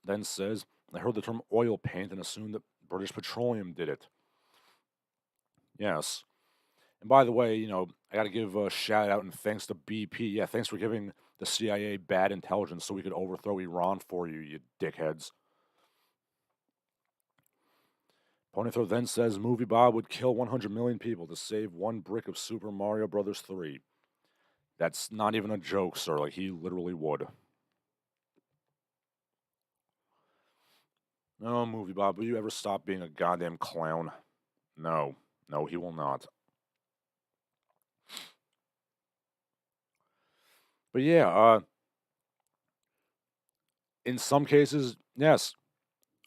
S1: then says, I heard the term oil paint and assumed that British Petroleum did it. Yes. And by the way, I got to give a shout out and thanks to BP. Yeah, thanks for giving the CIA bad intelligence so we could overthrow Iran for you, you dickheads. Ponythrow then says Movie Bob would kill 100 million people to save one brick of Super Mario Brothers 3. That's not even a joke, sir. Like, he literally would. No, Movie Bob, will you ever stop being a goddamn clown? No. No, he will not. But yeah, in some cases, yes,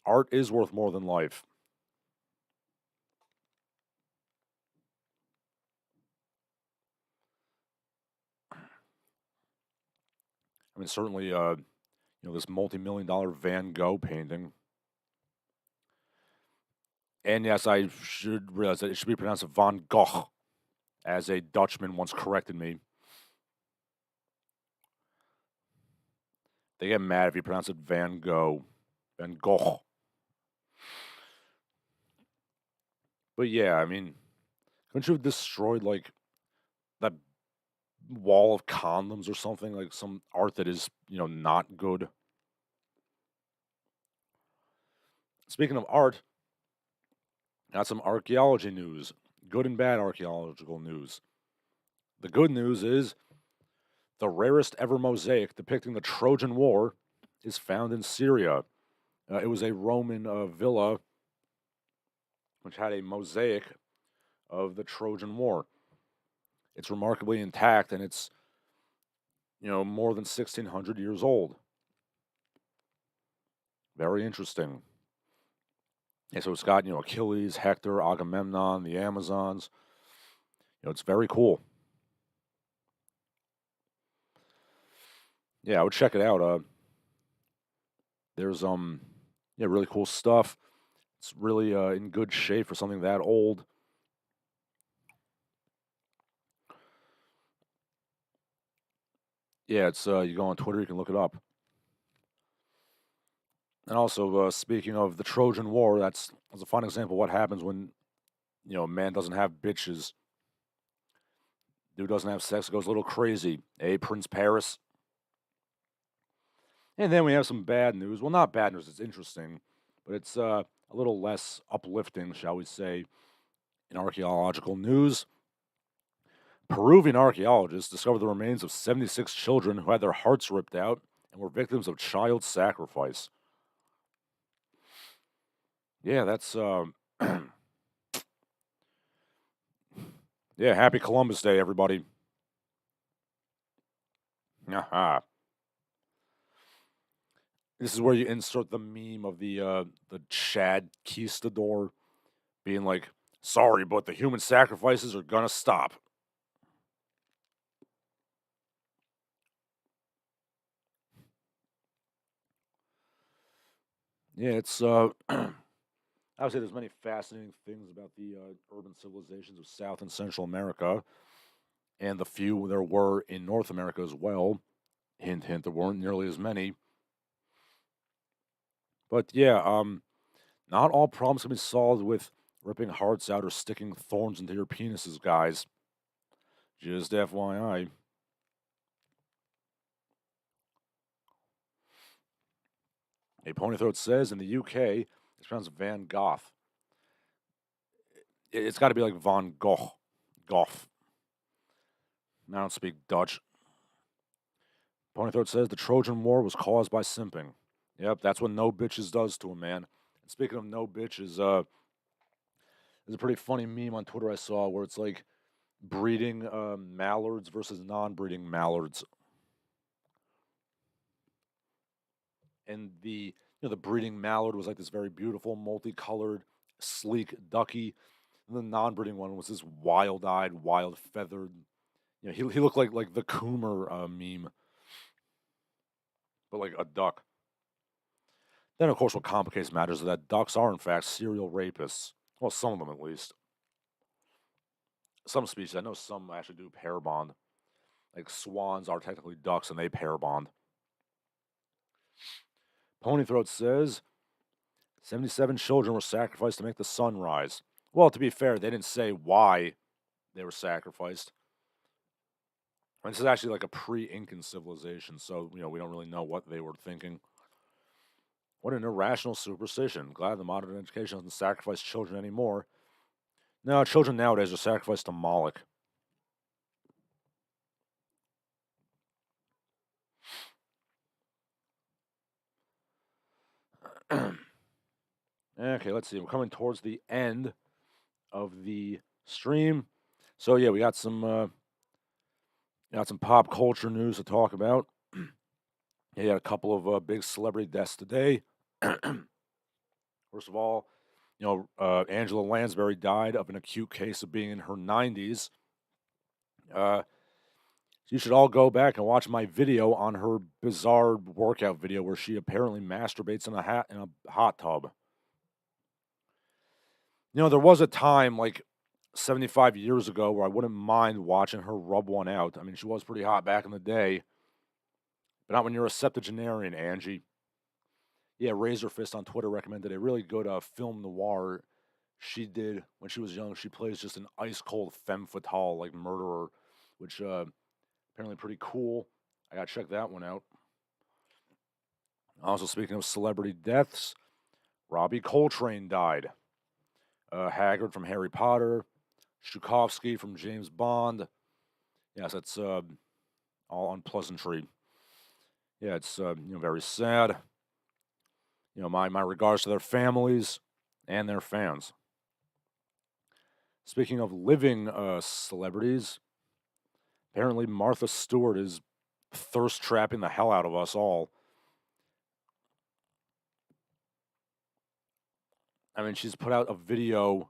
S1: art is worth more than life. I mean, certainly, this multi-million-dollar Van Gogh painting. And yes, I should realize that it should be pronounced Van Gogh, as a Dutchman once corrected me. They get mad if you pronounce it Van Gogh. Van Gogh. But yeah, I mean, couldn't you have destroyed, like, that wall of condoms or something? Like, some art that is, not good. Speaking of art, got some archaeology news. Good and bad archaeological news. The good news is the rarest ever mosaic depicting the Trojan War is found in Syria. It was a Roman villa which had a mosaic of the Trojan War. It's remarkably intact, and it's, more than 1,600 years old. Very interesting. Yeah, so it's got, Achilles, Hector, Agamemnon, the Amazons. It's very cool. Yeah, I would check it out. There's really cool stuff. It's really in good shape for something that old. Yeah, it's you go on Twitter, you can look it up. And also, speaking of the Trojan War, that's a fine example of what happens when a man doesn't have bitches. Dude doesn't have sex, goes a little crazy. Hey, Prince Paris. And then we have some bad news. Well, not bad news, it's interesting, but it's a little less uplifting, shall we say, in archaeological news. Peruvian archaeologists discovered the remains of 76 children who had their hearts ripped out and were victims of child sacrifice. Yeah, that's yeah, happy Columbus Day, everybody. Aha. This is where you insert the meme of the Chad Conquistador being like, "Sorry, but the human sacrifices are gonna stop." Yeah, it's I would say there's many fascinating things about the urban civilizations of South and Central America, and the few there were in North America as well. Hint, hint, there weren't nearly as many. But yeah, not all problems can be solved with ripping hearts out or sticking thorns into your penises, guys. Just FYI. A Ponythroat says in the UK, it's pronounced Van Gogh. It's got to be like Von Gogh. Goth. I don't speak Dutch. Ponythroat says the Trojan War was caused by simping. Yep, that's what no bitches does to a man. And speaking of no bitches, there's a pretty funny meme on Twitter I saw where it's like breeding mallards versus non-breeding mallards, and the breeding mallard was like this very beautiful, multicolored, sleek, ducky, and the non-breeding one was this wild-eyed, wild-feathered. He looked like the Coomer meme, but like a duck. Then, of course, what complicates matters is that ducks are, in fact, serial rapists. Well, some of them at least. Some species, I know some actually do pair bond. Like swans are technically ducks and they pair bond. Ponythroat says 77 children were sacrificed to make the sun rise. Well, to be fair, they didn't say why they were sacrificed. And this is actually like a pre-Incan civilization, so we don't really know what they were thinking. What an irrational superstition. Glad the modern education doesn't sacrifice children anymore. No, children nowadays are sacrificed to Moloch. Okay, let's see. We're coming towards the end of the stream. So yeah, we got some pop culture news to talk about. Yeah, got a couple of big celebrity deaths today. First of all, Angela Lansbury died of an acute case of being in her 90s. You should all go back and watch my video on her bizarre workout video where she apparently masturbates in a hot tub. There was a time like 75 years ago where I wouldn't mind watching her rub one out. I mean, she was pretty hot back in the day, but not when you're a septuagenarian, Angie. Yeah, Razor Fist on Twitter recommended a really good film noir she did when she was young. She plays just an ice cold femme fatale, like murderer, which apparently pretty cool. I gotta check that one out. Also, speaking of celebrity deaths, Robbie Coltrane died. Haggard from Harry Potter, Shukovsky from James Bond. Yes, that's all unpleasantry. Yeah, it's very sad. My regards to their families and their fans. Speaking of living celebrities, apparently Martha Stewart is thirst trapping the hell out of us all. I mean, she's put out a video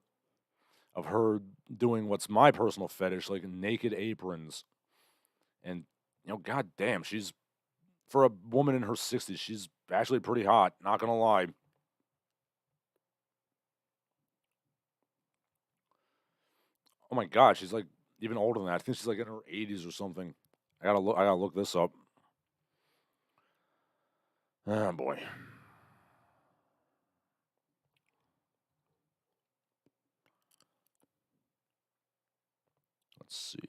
S1: of her doing what's my personal fetish, like naked aprons. And, goddamn, she's, for a woman in her 60s, she's actually pretty hot, not gonna lie. Oh my god, she's like even older than that. I think she's like in her 80s or something. I gotta look this up. Oh boy. Let's see.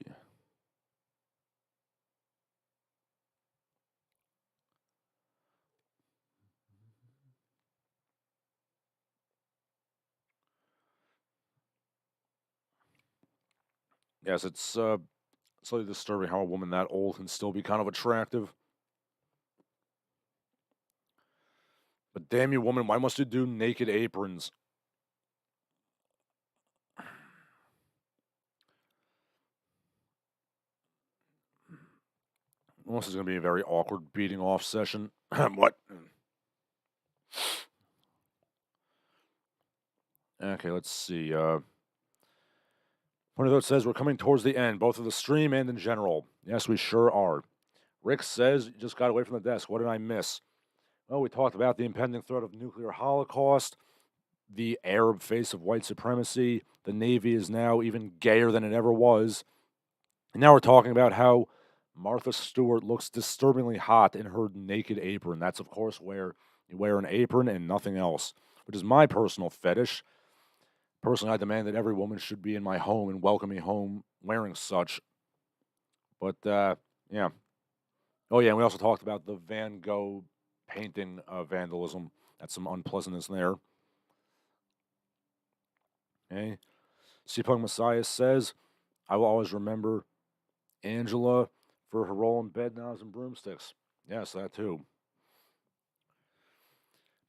S1: Yes, it's slightly disturbing how a woman that old can still be kind of attractive. But damn you, woman, why must you do naked aprons? Well, this is going to be a very awkward beating off session. What? Okay, let's see. One of those says we're coming towards the end, both of the stream and in general. Yes, we sure are. Rick says, you just got away from the desk. What did I miss? Well, we talked about the impending threat of nuclear holocaust, the Arab face of white supremacy. The Navy is now even gayer than it ever was. And now we're talking about how Martha Stewart looks disturbingly hot in her naked apron. That's, of course, where you wear an apron and nothing else, which is my personal fetish. Personally, I demand that every woman should be in my home and welcome me home wearing such. But, yeah. Oh, yeah, and we also talked about the Van Gogh painting vandalism. That's some unpleasantness there. Okay. C-Punk Messiah says, I will always remember Angela for her role in Bed Knobs and Broomsticks. Yes, that too.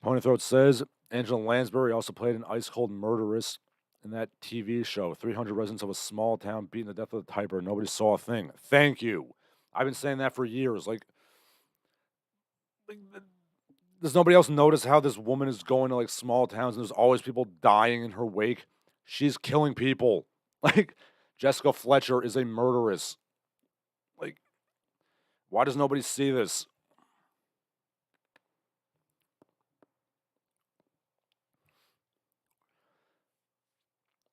S1: Ponythroat says, Angela Lansbury also played an ice-cold murderess in that TV show, 300 residents of a small town beaten to death with a typer. Nobody saw a thing. Thank you. I've been saying that for years. Like, does nobody else notice how this woman is going to like small towns and there's always people dying in her wake? She's killing people. Like, Jessica Fletcher is a murderess. Like, why does nobody see this?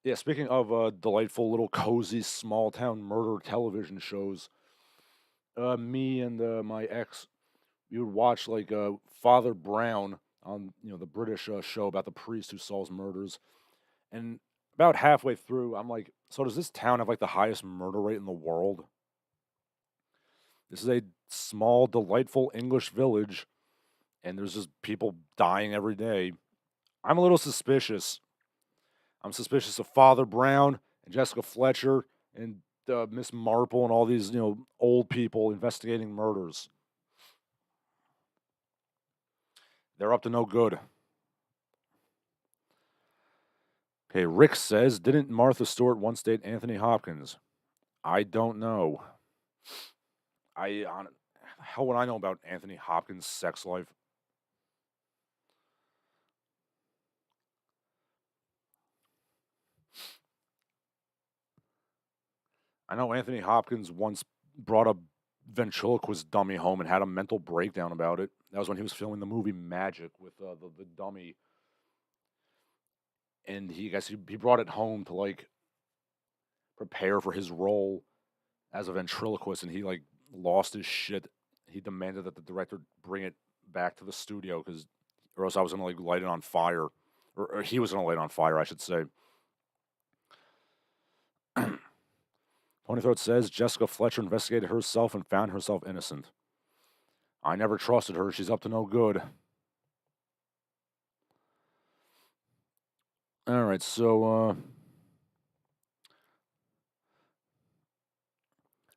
S1: Yeah, speaking of delightful little cozy small town murder television shows, me and my ex, we would watch like Father Brown on the British show about the priest who solves murders, and about halfway through, I'm like, so does this town have like the highest murder rate in the world? This is a small, delightful English village, and there's just people dying every day. I'm a little suspicious. I'm suspicious of Father Brown and Jessica Fletcher and Miss Marple and all these, old people investigating murders. They're up to no good. Okay, Rick says, didn't Martha Stewart once date Anthony Hopkins? I don't know. How would I know about Anthony Hopkins' sex life? I know Anthony Hopkins once brought a ventriloquist dummy home and had a mental breakdown about it. That was when he was filming the movie Magic with the dummy. and he brought it home to like prepare for his role as a ventriloquist, and he like lost his shit. He demanded that the director bring it back to the studio because, or else I was gonna like light it on fire, or he was gonna light it on fire, I should say. Ponythroat says Jessica Fletcher investigated herself and found herself innocent. I never trusted her. She's up to no good. All right, so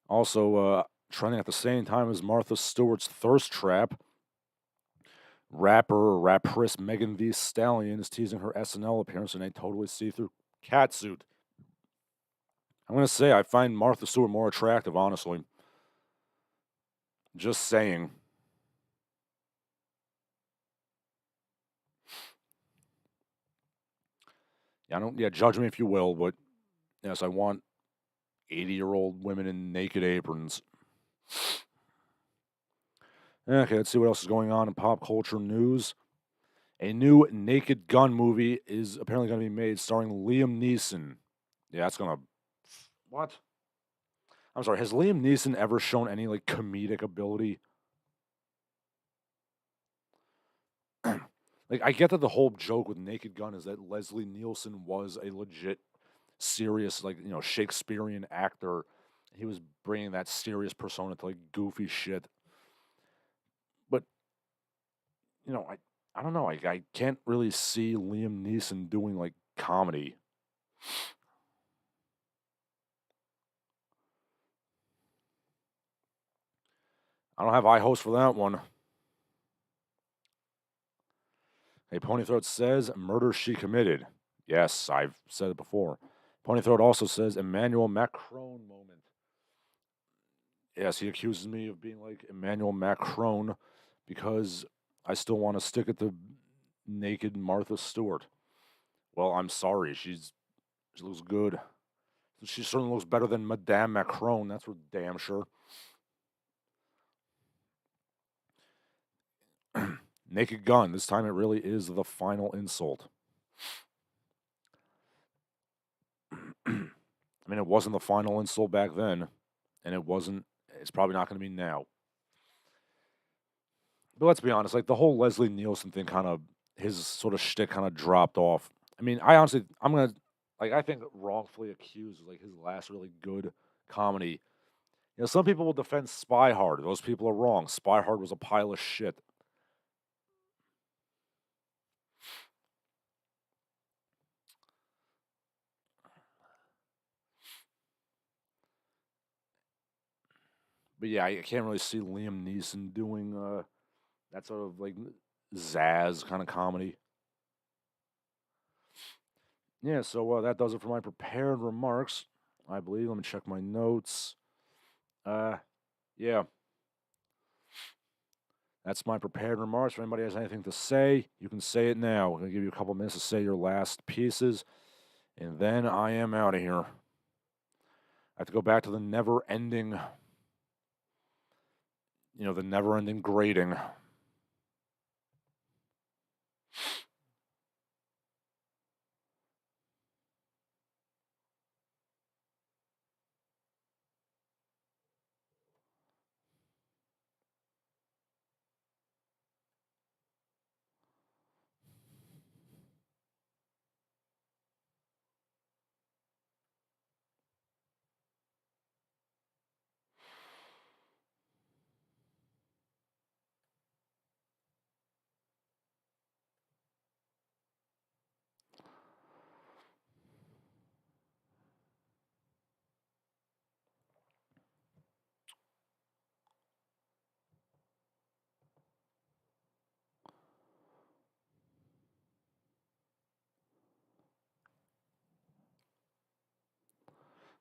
S1: also trending at the same time as Martha Stewart's thirst trap. Rapper or rappress Megan Thee Stallion is teasing her SNL appearance in a totally see-through catsuit. I'm going to say I find Martha Stewart more attractive, honestly. Just saying. Yeah, judge me if you will, but yes, I want 80-year-old women in naked aprons. Okay, let's see what else is going on in pop culture news. A new Naked Gun movie is apparently going to be made starring Liam Neeson. Yeah, that's going to... What? I'm sorry, has Liam Neeson ever shown any, like, comedic ability? Like, I get that the whole joke with Naked Gun is that Leslie Nielsen was a legit, serious, like, Shakespearean actor. He was bringing that serious persona to, like, goofy shit. But, I don't know. I can't really see Liam Neeson doing, like, comedy. I don't have high hopes for that one. Hey, Ponythroat says, murder she committed. Yes, I've said it before. Ponythroat also says, Emmanuel Macron moment. Yes, he accuses me of being like Emmanuel Macron because I still want to stick it to naked Martha Stewart. Well, I'm sorry. She looks good. She certainly looks better than Madame Macron. That's for damn sure. Naked Gun. This time it really is the final insult. I mean, it wasn't the final insult back then, and it wasn't. It's probably not going to be now. But let's be honest, like the whole Leslie Nielsen thing, kind of his sort of shtick kind of dropped off. I mean, I'm gonna like I think wrongfully accused was like his last really good comedy. Some people will defend Spy Hard. Those people are wrong. Spy Hard was a pile of shit. But yeah, I can't really see Liam Neeson doing that sort of like Zaz kind of comedy. Yeah, so that does it for my prepared remarks. I believe. Let me check my notes. Yeah, that's my prepared remarks. If anybody has anything to say, you can say it now. I'm going to give you a couple minutes to say your last pieces, and then I am out of here. I have to go back to the never-ending, the never-ending grading.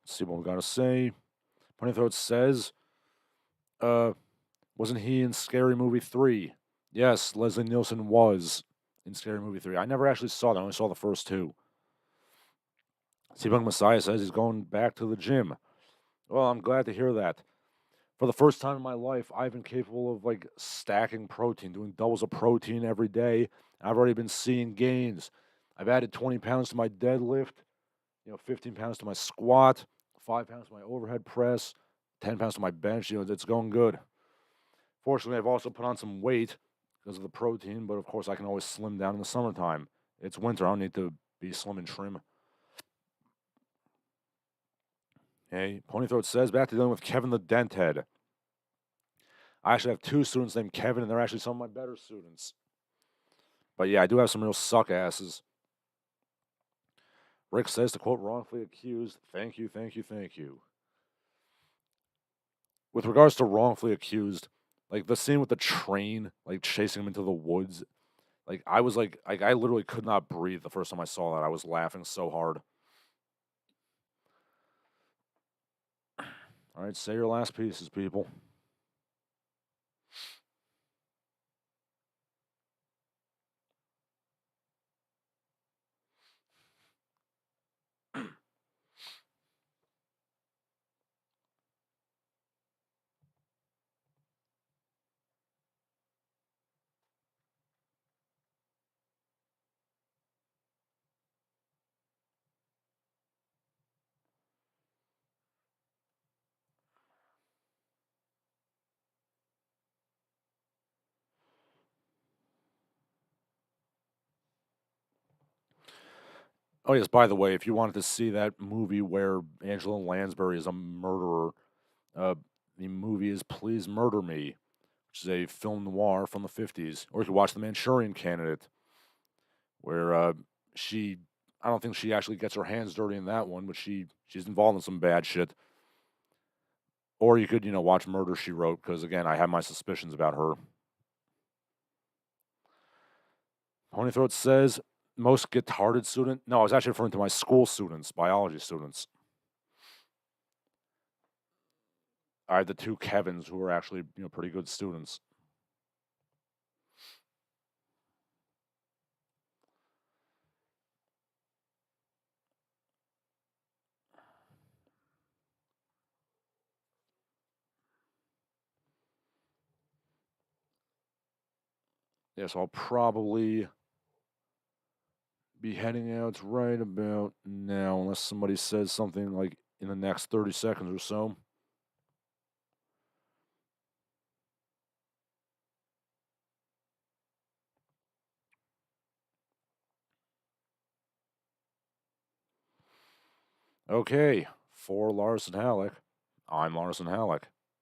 S1: Let's see what we got to say. Throat says, wasn't he in Scary Movie 3? Yes, Leslie Nielsen was in Scary Movie 3. I never actually saw that. I only saw the first two. Seabunk Messiah says he's going back to the gym. Well, I'm glad to hear that. For the first time in my life, I've been capable of like stacking protein, doing doubles of protein every day. I've already been seeing gains. I've added 20 pounds to my deadlift, 15 pounds to my squat, 5 pounds to my overhead press, 10 pounds to my bench. It's going good. Fortunately, I've also put on some weight because of the protein, but of course, I can always slim down in the summertime. It's winter. I don't need to be slim and trim. Hey, Ponythroat says, back to dealing with Kevin the Denthead. I actually have 2 students named Kevin, and they're actually some of my better students. But yeah, I do have some real suck asses. Rick says, to quote wrongfully accused, thank you, thank you, thank you. With regards to wrongfully accused, like the scene with the train, like chasing him into the woods, I was like I literally could not breathe the first time I saw that. I was laughing so hard. All right, say your last pieces, people. Oh yes, by the way, if you wanted to see that movie where Angela Lansbury is a murderer, uh, the movie is Please Murder Me, which is a film noir from the 50s. Or you could watch The Manchurian Candidate, where she, I don't think she actually gets her hands dirty in that one, but she's involved in some bad shit. Or you could, watch Murder, She Wrote, because again, I have my suspicions about her. Ponythroat says, most retarded student? No, I was actually referring to my school students, biology students. I had the 2 Kevins who were actually, pretty good students. Yeah, so I'll probably be heading out right about now, unless somebody says something like in the next 30 seconds or so. Okay, for Larsen Halleck, I'm Larsen Halleck.